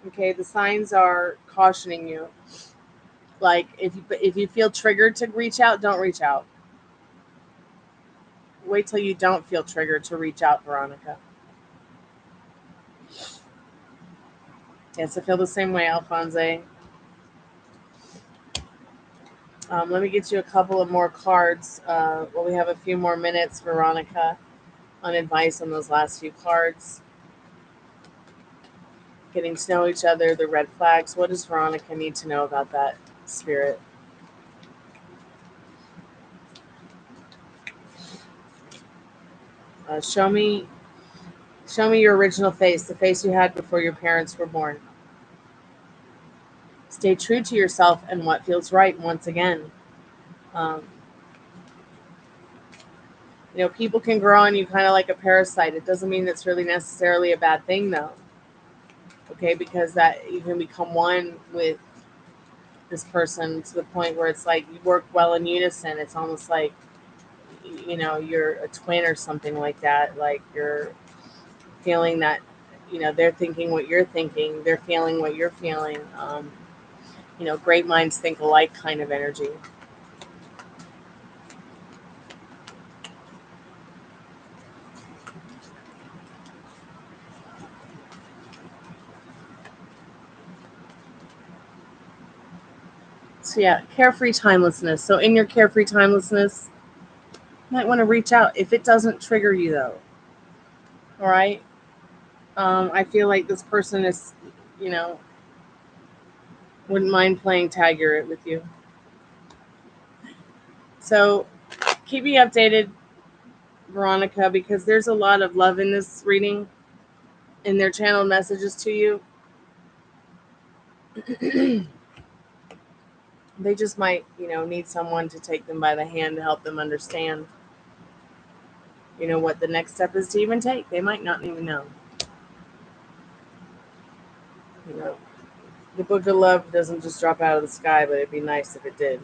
Okay, the signs are cautioning you. Like if you feel triggered to reach out, don't reach out. Wait till you don't feel triggered to reach out, Veronica. Yes, I feel the same way, Alphonse. Let me get you a couple of more cards. We have a few more minutes, Veronica, on advice on those last few cards. Getting to know each other, the red flags. What does Veronica need to know about that, Spirit? Show me your original face, the face you had before your parents were born. Stay true to yourself and what feels right. Once again, people can grow on you kind of like a parasite. It doesn't mean that's really necessarily a bad thing, though. Okay, because that you can become one with this person to the point where it's like you work well in unison. It's almost like you're a twin or something like that. Like you're feeling that they're thinking what you're thinking, they're feeling what you're feeling. Great minds think alike kind of energy. So yeah, carefree timelessness. So in your carefree timelessness, you might want to reach out if it doesn't trigger you, though. All right. I feel like this person is, you know, wouldn't mind playing tag with you. So keep me updated, Veronica, because there's a lot of love in this reading, in their channeled messages to you. They just might, need someone to take them by the hand to help them understand, what the next step is to even take. They might not even know. The book of love doesn't just drop out of the sky, but it'd be nice if it did.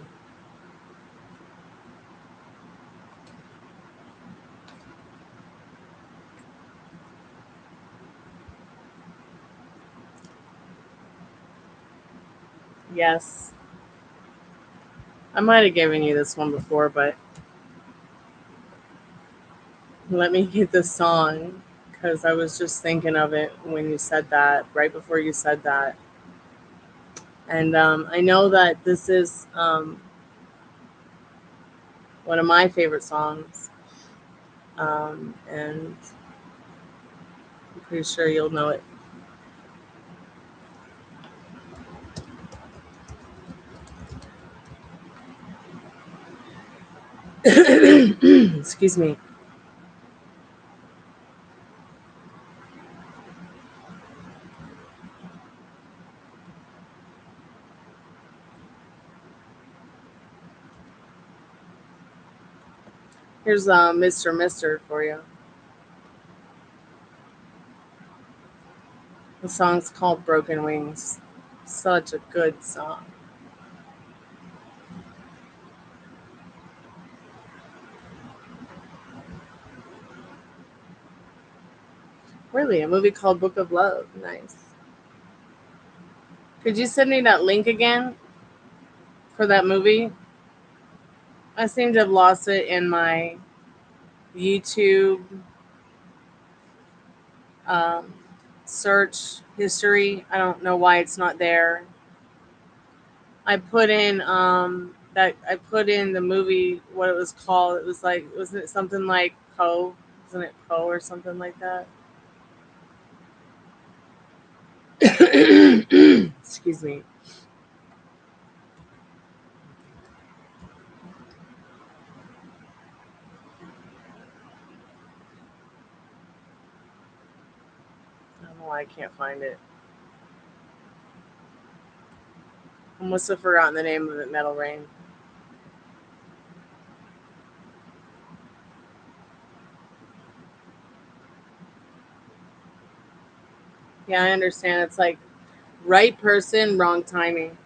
Yes. I might have given you this one before, but let me get this song, because I was just thinking of it when you said that, right before you said that. And I know that this is one of my favorite songs. And I'm pretty sure you'll know it. Excuse me. Here's Mr. Mister for you. The song's called Broken Wings. Such a good song. Really, a movie called Book of Love. Nice. Could you send me that link again for that movie? I seem to have lost it in my YouTube search history. I don't know why it's not there. I put in the movie, what it was called. It was like, wasn't it something like Poe? Wasn't it Poe or something like that? Excuse me. I don't know why I can't find it. I must have forgotten the name of it. Metal Rain. Yeah, I understand. It's like right person, wrong timing.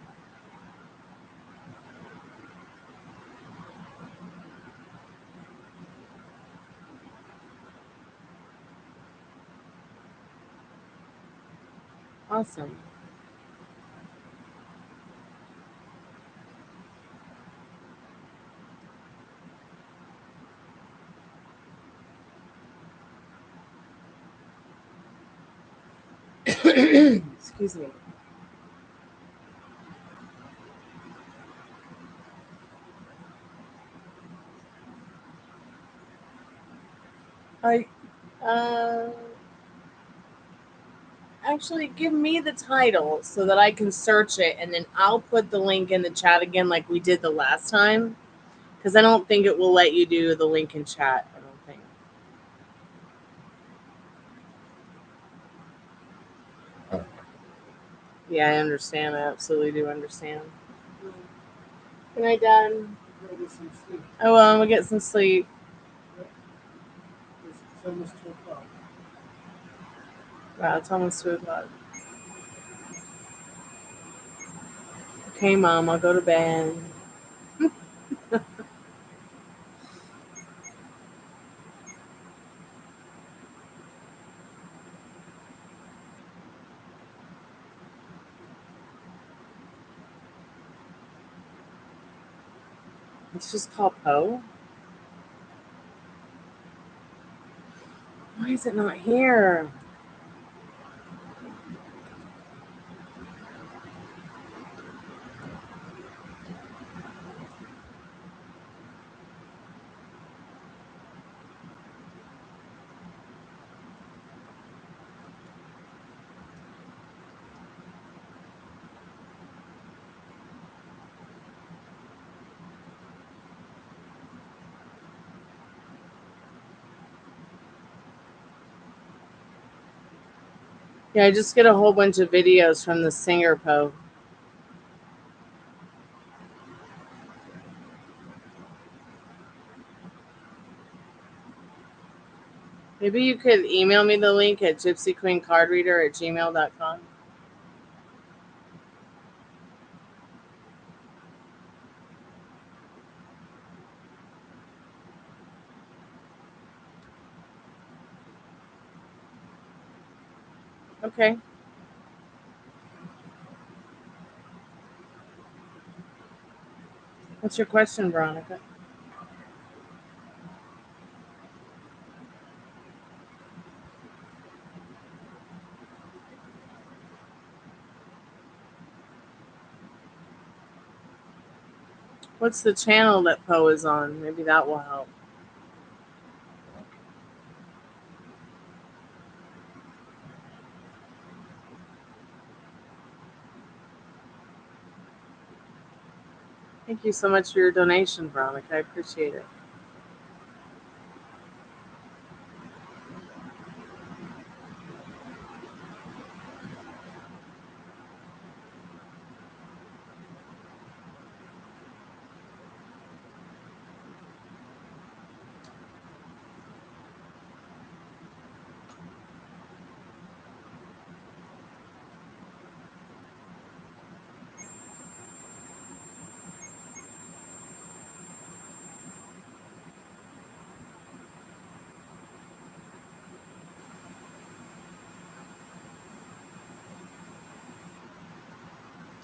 Awesome. Excuse me. I actually give me the title so that I can search it, and then I'll put the link in the chat again like we did the last time, because I don't think it will let you do the link in chat. I don't think. Yeah, I understand. I absolutely do understand. Good night, Dad. Oh, well, I'm gonna get some sleep. Wow, it's almost 2:00. Okay, Mom, I'll go to bed. It's just called Poe. Why is it not here? Yeah, I just get a whole bunch of videos from the singer Poe. Maybe you could email me the link at gypsyqueencardreader@gmail.com. Okay. What's your question, Veronica? What's the channel that Poe is on? Maybe that will help. Thank you so much for your donation, Veronica. I appreciate it.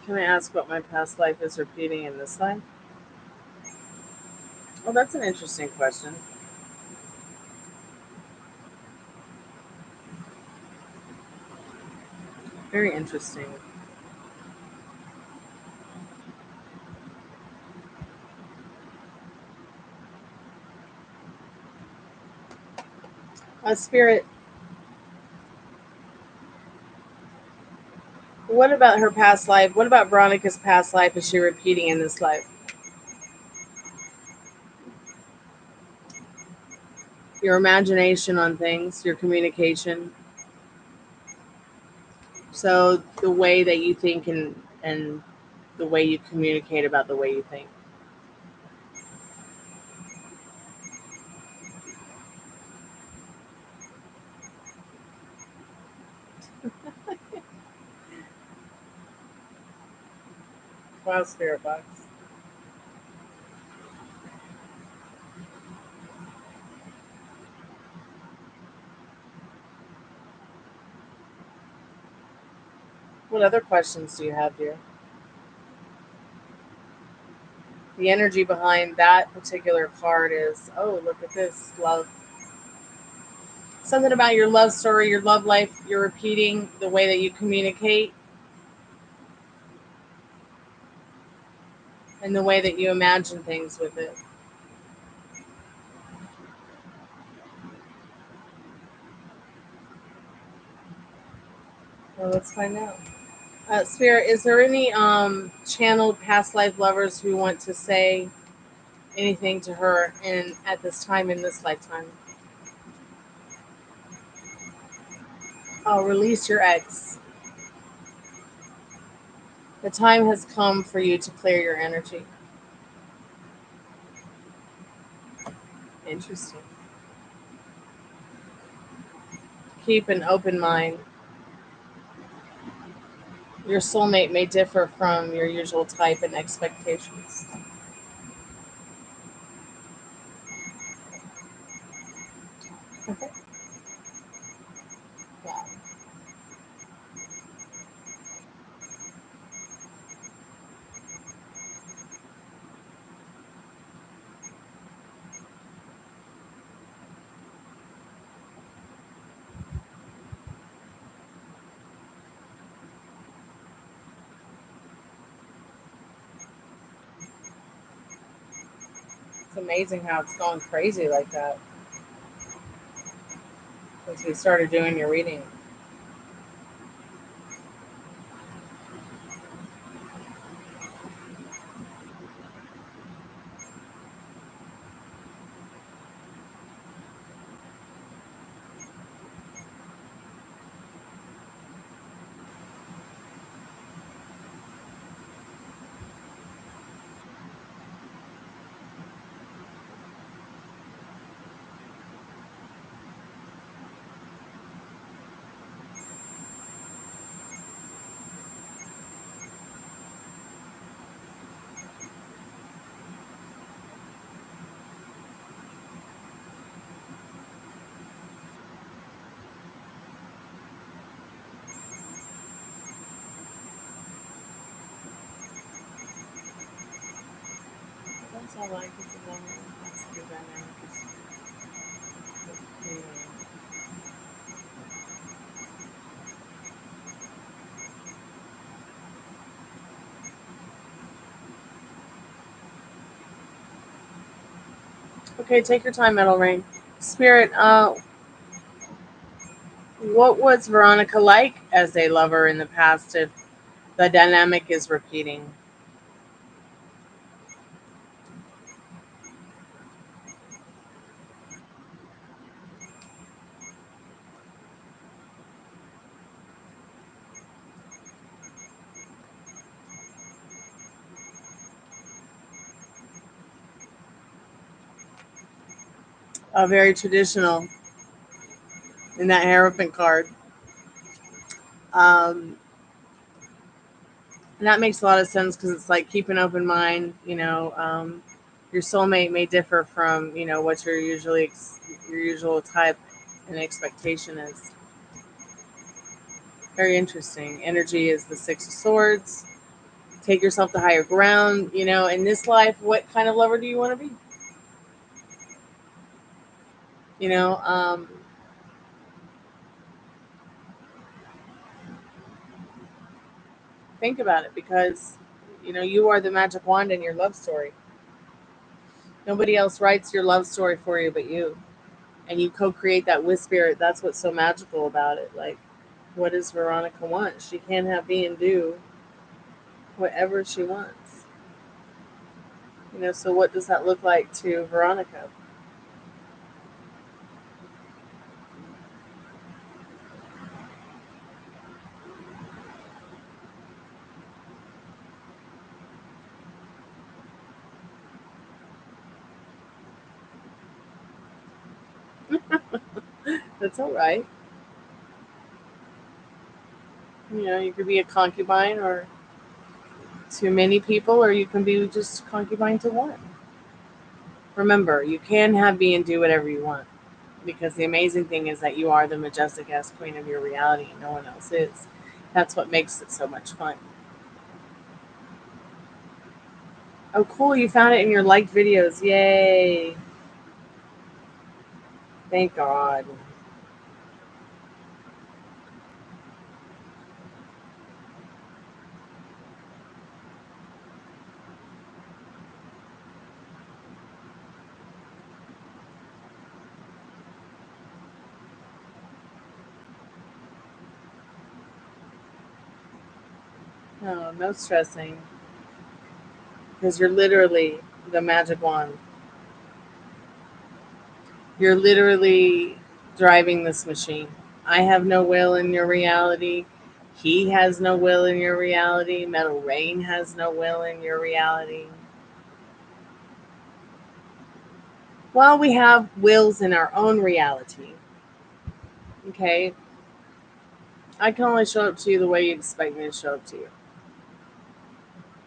Can I ask what my past life is repeating in this life? Oh, that's an interesting question. Very interesting. Spirit, what about her past life? What about Veronica's past life is she repeating in this life? Your imagination on things, your communication. So the way that you think and the way you communicate about the way you think. Wow, Spirit Box. What other questions do you have, dear? The energy behind that particular card is, oh, look at this, love. Something about your love story, your love life, you're repeating the way that you communicate and the way that you imagine things with it. Well, let's find out. Spirit, is there any channeled past life lovers who want to say anything to her in at this time in this lifetime? Oh, release your ex. The time has come for you to clear your energy. Interesting. Keep an open mind. Your soulmate may differ from your usual type and expectations. Yeah. It's amazing how it's gone crazy like that since we started doing your reading. It's all right because the woman that's the dynamic is creating. Okay, take your time, Metal Rain. Spirit, what was Veronica like as a lover in the past if the dynamic is repeating? Very traditional in that Hierophant card. Um, and that makes a lot of sense because it's like keep an open mind. Your soulmate may differ from what your usual type and expectation is. Very interesting. Energy is the Six of Swords. Take yourself to higher ground. In this life, what kind of lover do you want to be? You know, um, think about it because you are the magic wand in your love story. Nobody else writes your love story for you but you. And you co-create that with spirit. That's what's so magical about it. Like, what does Veronica want? She can have be and do whatever she wants. So what does that look like to Veronica? That's all right. You could be a concubine or to many people, or you can be just concubine to one. Remember, you can have be and do whatever you want. Because the amazing thing is that you are the majestic ass queen of your reality and no one else is. That's what makes it so much fun. Oh, cool. You found it in your liked videos. Yay. Thank God. No, no stressing. Because you're literally the magic wand. You're literally driving this machine. I have no will in your reality. He has no will in your reality. Metal Rain has no will in your reality. While we have wills in our own reality, okay, I can only show up to you the way you expect me to show up to you.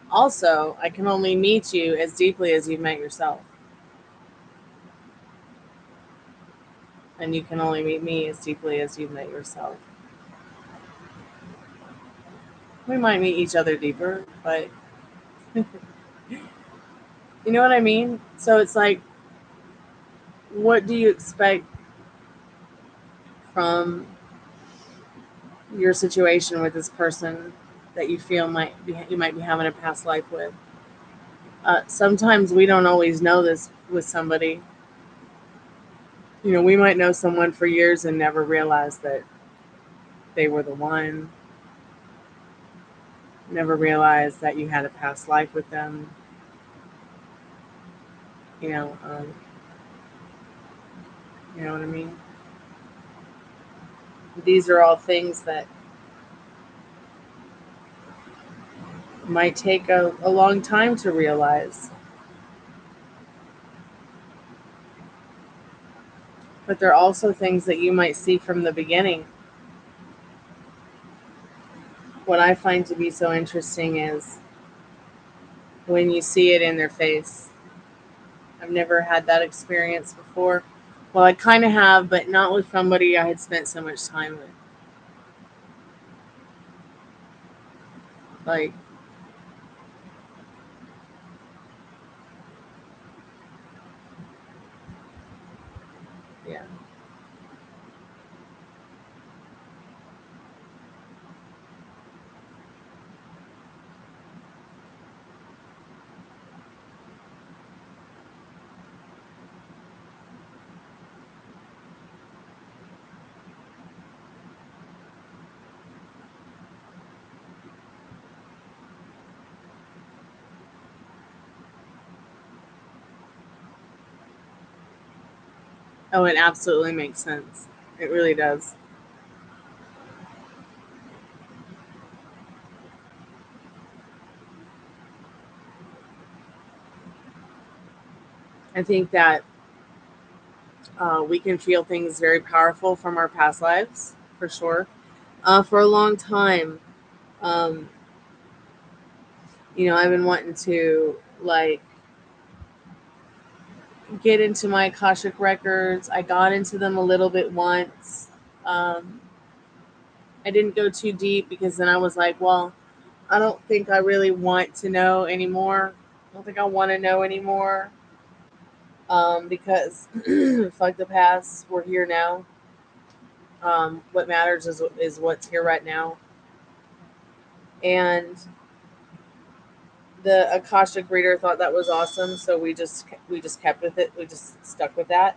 Also, I can only meet you as deeply as you've met yourself. And you can only meet me as deeply as you've met yourself. We might meet each other deeper, but you know what I mean? So it's like, what do you expect from your situation with this person that you feel you might be having a past life with? Sometimes we don't always know this with somebody. We might know someone for years and never realize that they were the one. Never realize that you had a past life with them. You know, um, you know what I mean? These are all things that might take a long time to realize. But they're also things that you might see from the beginning. What I find to be so interesting is when you see it in their face. I've never had that experience before. Well, I kind of have, but not with somebody I had spent so much time with. Like, Oh, it absolutely makes sense. It really does. I think that we can feel things very powerful from our past lives, for sure. For a long time, um, I've been wanting to like get into my Akashic records. I got into them a little bit once. Um, I didn't go too deep because then I was like, well, I don't think I really want to know anymore. I don't think I want to know anymore, because fuck the past. We're here now. What matters is what's here right now. And the Akashic reader thought that was awesome, so we just kept with it. We just stuck with that.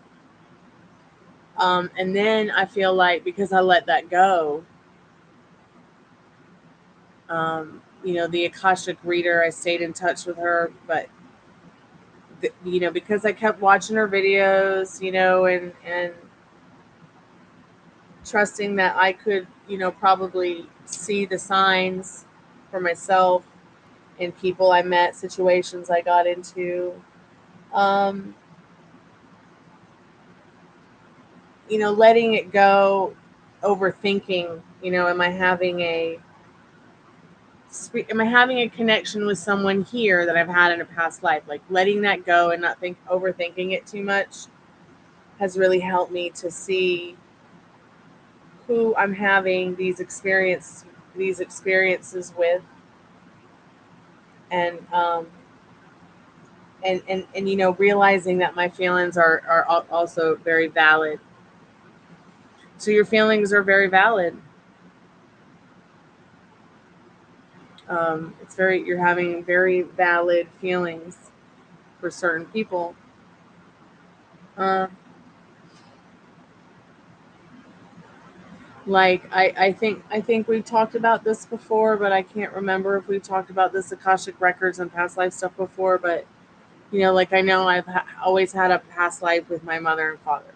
And then I feel like because I let that go, the Akashic reader, I stayed in touch with her, but because I kept watching her videos, and trusting that I could, probably see the signs for myself in people I met, situations I got into. Um, Letting it go, overthinking, am I having a connection with someone here that I've had in a past life? Like letting that go and not overthinking it too much has really helped me to see who I'm having these experiences with, and realizing that my feelings are also very valid. So your feelings are very valid. You're having very valid feelings for certain people. Uh, I think we've talked about this before, but I can't remember if we talked about this Akashic records and past life stuff before. But like I know I've always had a past life with my mother and father.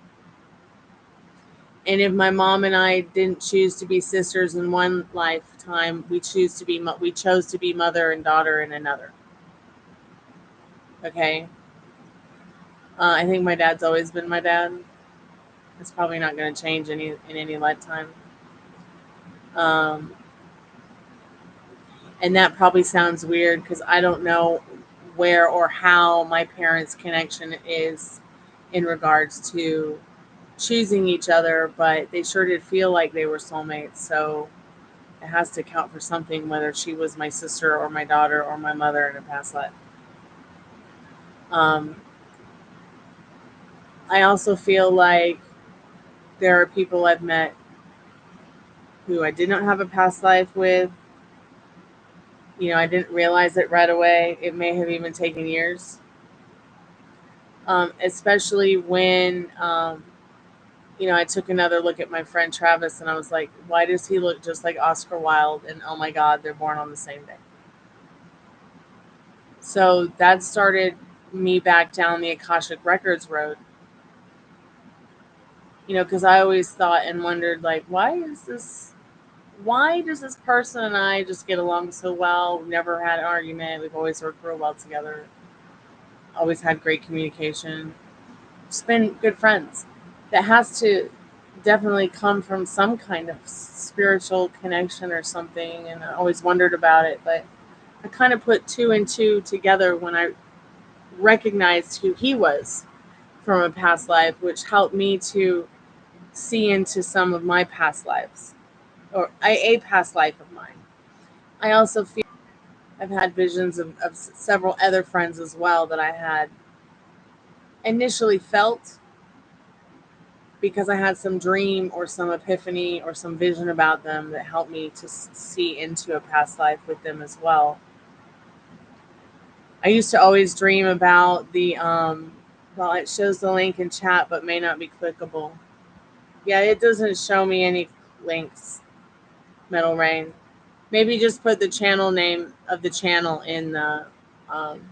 And if my mom and I didn't choose to be sisters in one lifetime, we chose to be mother and daughter in another. Okay. I think my dad's always been my dad. It's probably not going to change in any lifetime. Um, and that probably sounds weird because I don't know where or how my parents' connection is in regards to choosing each other, but they sure did feel like they were soulmates. So it has to count for something, whether she was my sister or my daughter or my mother in a past life. Um, I also feel like there are people I've met who I did not have a past life with. I didn't realize it right away. It may have even taken years, especially when, I took another look at my friend Travis and I was like, why does he look just like Oscar Wilde? And oh my God, they're born on the same day. So that started me back down the Akashic Records road. Because I always thought and wondered, like, why does this person and I just get along so well? We've never had an argument. We've always worked real well together. Always had great communication. Just been good friends. That has to definitely come from some kind of spiritual connection or something. And I always wondered about it. But I kind of put two and two together when I recognized who he was from a past life, which helped me to see into some of my past lives, or a past life of mine. I also feel I've had visions of several other friends as well that I had initially felt because I had some dream or some epiphany or some vision about them that helped me to see into a past life with them as well. I used to always dream about well, it shows the link in chat but may not be clickable. Yeah, it doesn't show me any links, Metal Rain. Maybe just put the channel name of the channel in the um,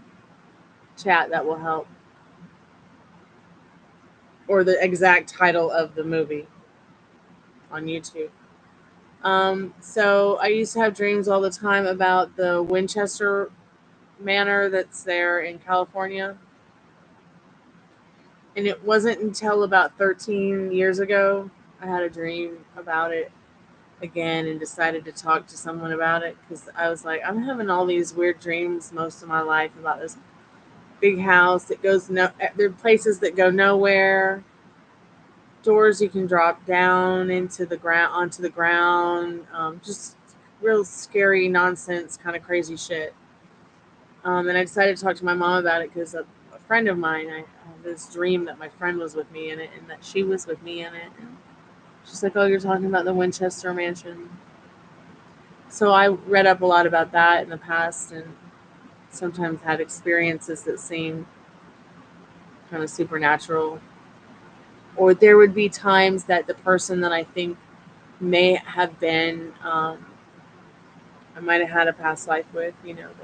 chat. That will help. or the exact title of the movie on YouTube. So I used to have dreams all the time about the Winchester Manor that's there in California. And it wasn't until about 13 years ago I had a dream about it again and decided to talk to someone about it because I was like, I'm having all these weird dreams most of my life about this big house that goes there are places that go nowhere, doors you can drop down into the ground onto the ground, just real scary nonsense, kind of crazy shit. And I decided to talk to my mom about it because a friend of mine, I had this dream that my friend was with me in it and that she was with me in it. And she's like, "Oh, you're talking about the Winchester Mansion." So I read up a lot about that in the past and sometimes had experiences that seemed kind of supernatural. Or there would be times that the person that I think may have been, I might have had a past life with, that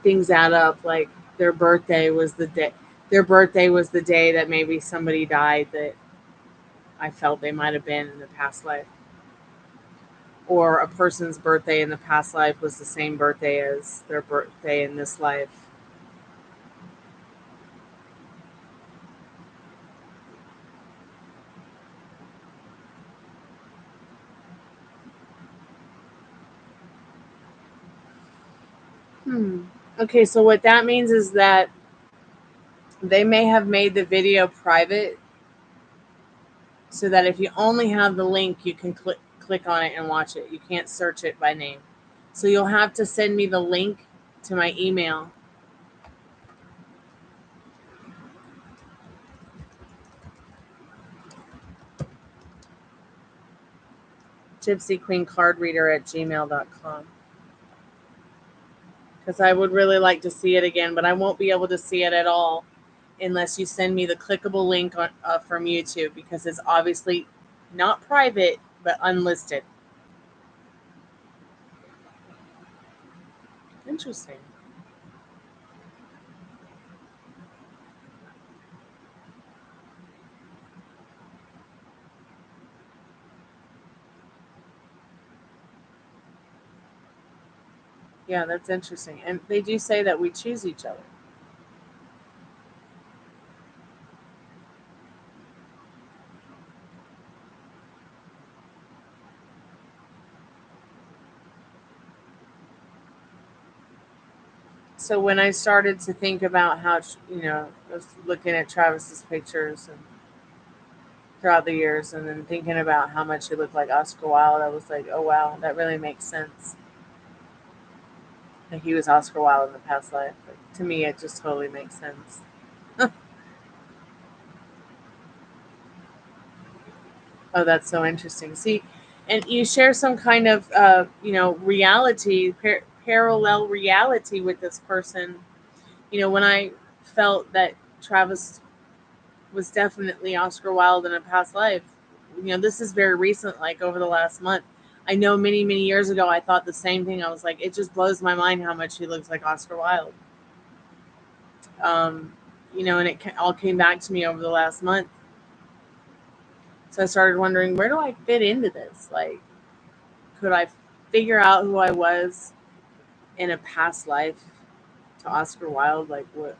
things add up. Like their birthday was the day. Their birthday was the day that maybe somebody died that I felt they might have been in the past life. Or a person's birthday in the past life was the same birthday as their birthday in this life. Okay, so what that means is that they may have made the video private so that if you only have the link, you can click on it and watch it. You can't search it by name. So you'll have to send me the link to my email. gypsyqueencardreader@gmail.com. Because I would really like to see it again, but I won't be able to see it at all unless you send me the clickable link from YouTube, because it's obviously not private, but unlisted. Interesting. Yeah, that's interesting. And they do say that we choose each other. So when I started to think about how, I was looking at Travis's pictures and throughout the years, and then thinking about how much he looked like Oscar Wilde, I was like, oh wow, that really makes sense. Like he was Oscar Wilde in the past life. Like, to me, it just totally makes sense. Oh, that's so interesting. See, and you share some kind of, reality, parallel reality with this person. When I felt that Travis was definitely Oscar Wilde in a past life. This is very recent, like over the last month. I know many, many years ago, I thought the same thing. I was like, it just blows my mind how much he looks like Oscar Wilde. Um, and it all came back to me over the last month. So I started wondering, where do I fit into this? Like, could I figure out who I was in a past life to Oscar Wilde? Like, what?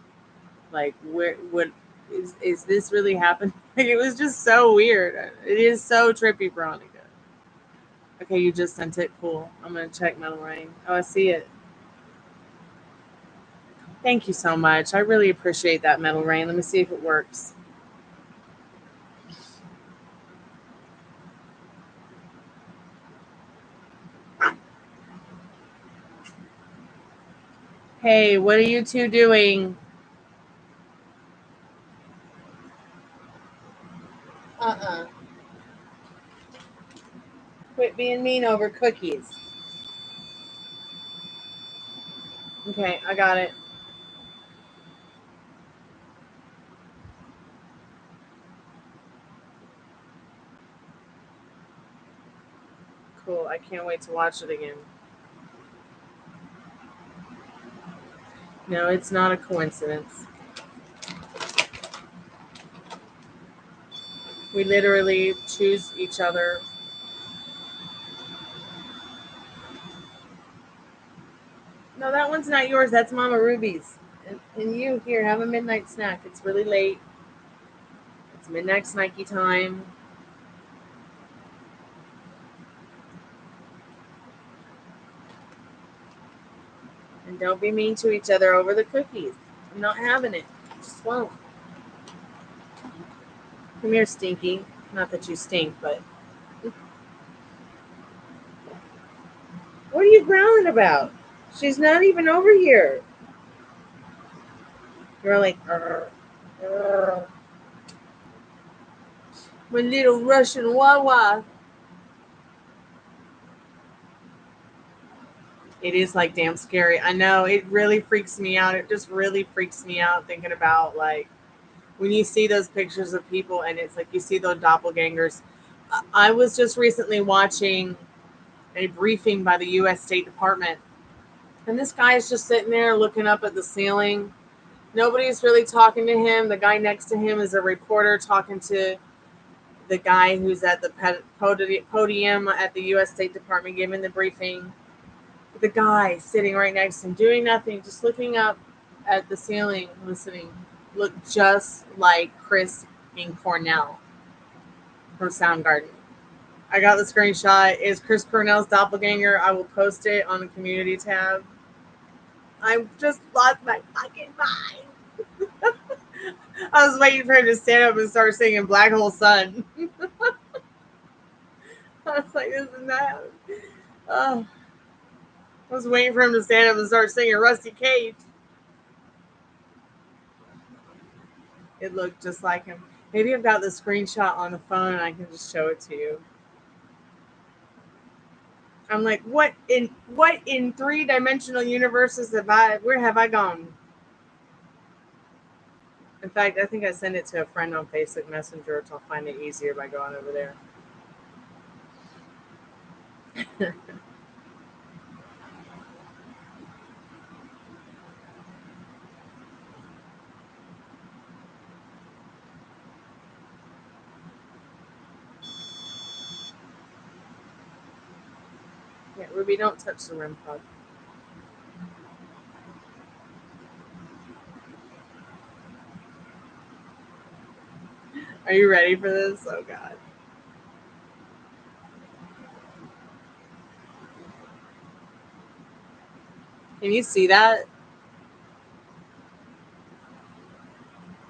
Like, where? What is this really happening? Like, it was just so weird. It is so trippy, Veronica. Okay, you just sent it. Cool. I'm gonna check Metal Rain. Oh, I see it. Thank you so much. I really appreciate that, Metal Rain. Let me see if it works. Hey, what are you two doing? Uh-uh. Quit being mean over cookies. Okay, I got it. Cool. I can't wait to watch it again. No, it's not a coincidence. We literally choose each other. No, that one's not yours. That's Mama Ruby's. And you, here, have a midnight snack. It's really late. It's midnight snacky time. And don't be mean to each other over the cookies. I'm not having it. I just won't. Come here, Stinky. Not that you stink, but... What are you growling about? She's not even over here. You're like... My little Russian Wawa. It is like damn scary. I know, it really freaks me out. It just really freaks me out thinking about like when you see those pictures of people and it's like you see those doppelgangers. I was just recently watching a briefing by the U.S. State Department, and this guy is just sitting there looking up at the ceiling. Nobody's really talking to him. The guy next to him is a reporter talking to the guy who's at the podium at the U.S. State Department giving the briefing. The guy sitting right next to him, doing nothing, just looking up at the ceiling, listening, looked just like Chris in Cornell from Soundgarden. I got the screenshot. It's Chris Cornell's doppelganger. I will post it on the community tab. I just lost my fucking mind. I was waiting for him to stand up and start singing Black Hole Sun. I was like, this is not... Oh. I was waiting for him to stand up and start singing Rusty Cage. It looked just like him. Maybe I've got the screenshot on the phone and I can just show it to you. I'm like, what in 3-dimensional universes where have I gone? In fact, I think I sent it to a friend on Facebook Messenger, so I'll find it easier by going over there. Yeah, Ruby, don't touch the REMpod. Are you ready for this? Oh, God. Can you see that?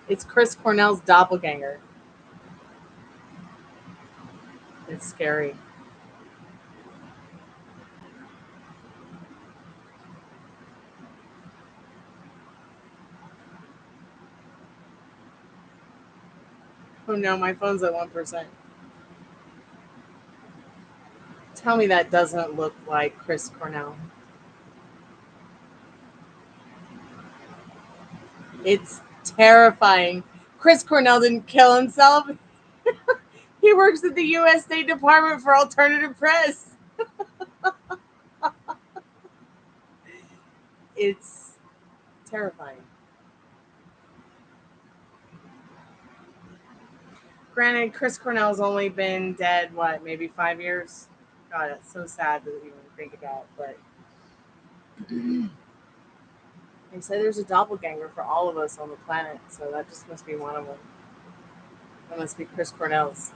It's Chris Cornell's doppelganger. It's scary. Oh, no, my phone's at 1%. Tell me that doesn't look like Chris Cornell. It's terrifying. Chris Cornell didn't kill himself. He works at the U.S. State Department for Alternative Press. It's terrifying. Granted, Chris Cornell's only been dead, maybe 5 years? God, it's so sad to even think about, but they say there's a doppelganger for all of us on the planet, so that just must be one of them. That must be Chris Cornell's.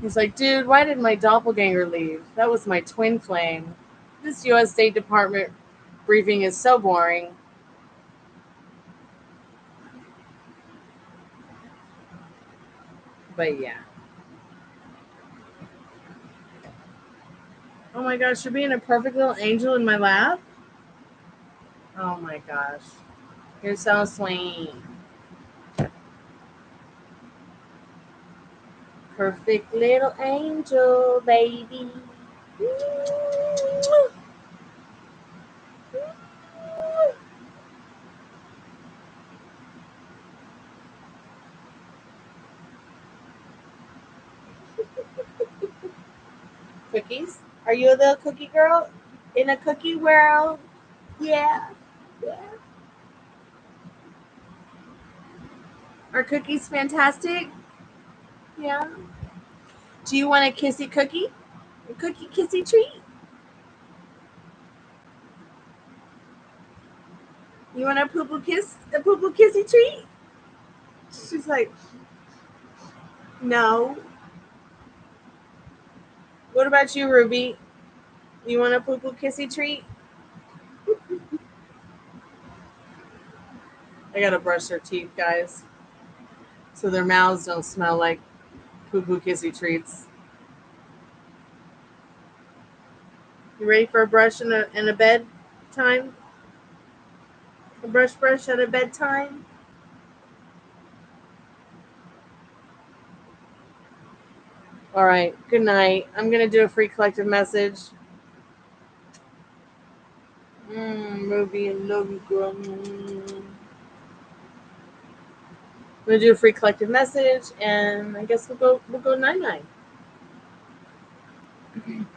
He's like, dude, why did my doppelganger leave? That was my twin flame. This U.S. State Department briefing is so boring. But yeah. Oh my gosh, you're being a perfect little angel in my lap? Oh my gosh. You're so sweet. Perfect little angel, baby. Cookies? Are you a little cookie girl in a cookie world? Yeah. Yeah. Are cookies fantastic? Yeah. Do you want a kissy cookie? A cookie kissy treat? You want a poo-poo kiss? A poo-poo kissy treat? She's like, no. What about you, Ruby? You want a poo-poo kissy treat? I gotta brush their teeth, guys, so their mouths don't smell like poo-poo kissy treats. You ready for a brush and a bedtime? A brush at a bedtime? All right. Good night. I'm gonna do a free collective message. Ruby, I love you, girl. I'm gonna do a free collective message, and I guess we'll go night night.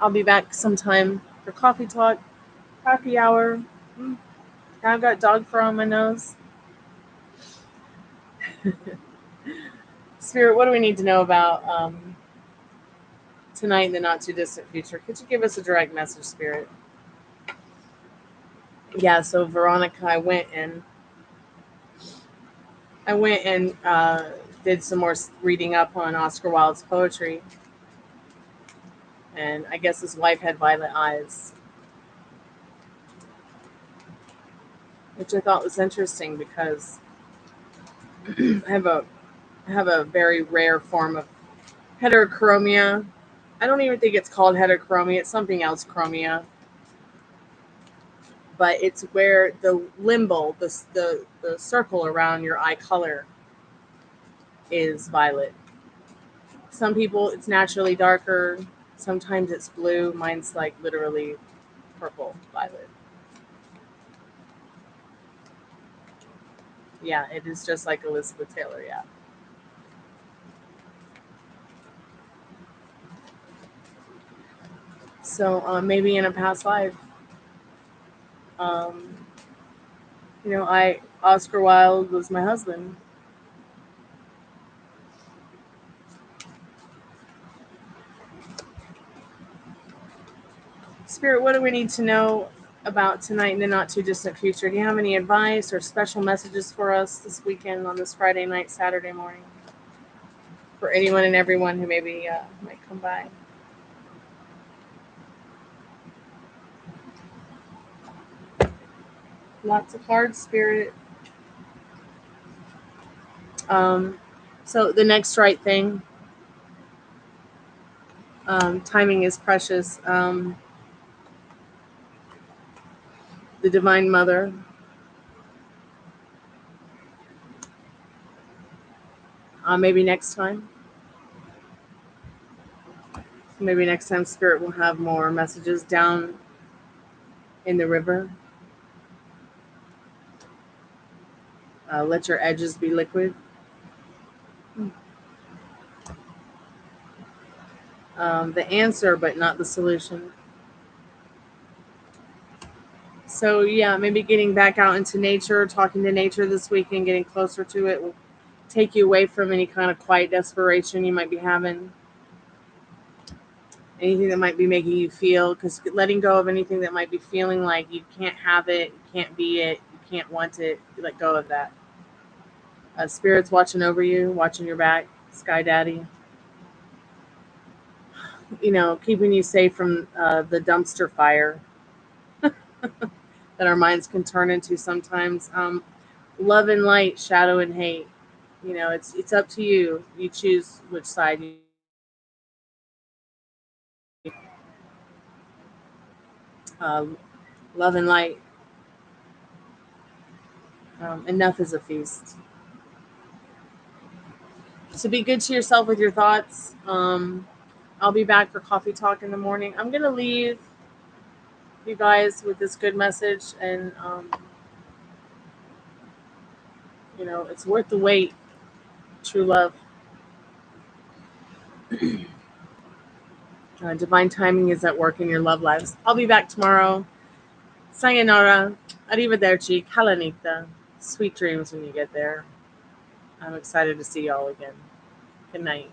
I'll be back sometime for coffee talk, happy hour. I've got dog fur on my nose. Spirit, what do we need to know about tonight in the not too distant future? Could you give us a direct message, Spirit? Yeah. So Veronica, I went and did some more reading up on Oscar Wilde's poetry, and I guess his wife had violet eyes, which I thought was interesting because I have a very rare form of heterochromia. I don't even think it's called heterochromia. It's something else, chromia. But it's where the limbal, the circle around your eye color, is violet. Some people, it's naturally darker. Sometimes it's blue. Mine's like literally purple violet. Yeah, it is just like Elizabeth Taylor. Yeah. So maybe in a past life, um, Oscar Wilde was my husband. Spirit, what do we need to know about tonight in the not too distant future? Do you have any advice or special messages for us this weekend on this Friday night, Saturday morning? For anyone and everyone who maybe might come by. Lots of cards, Spirit. So the next right thing. Timing is precious. The Divine Mother. Maybe next time. Maybe next time Spirit will have more messages down in the river. Let your edges be liquid. The answer, but not the solution. So yeah, maybe getting back out into nature, talking to nature this weekend, getting closer to it will take you away from any kind of quiet desperation you might be having. Anything that might be making you feel, because letting go of anything that might be feeling like you can't have it, you can't be it, you can't want it, you let go of that. Spirit's watching over you, watching your back, Sky Daddy, keeping you safe from the dumpster fire that our minds can turn into sometimes. Love and light, shadow and hate. It's up to you. You choose which side you. Uh, love and light. Enough is a feast. So be good to yourself with your thoughts. I'll be back for coffee talk in the morning. I'm gonna leave you guys with this good message, and it's worth the wait. True love. Divine timing is at work in your love lives. I'll be back tomorrow. Sayonara. Arrivederci. Kalanita. Sweet dreams when you get there. I'm excited to see y'all again. Good night.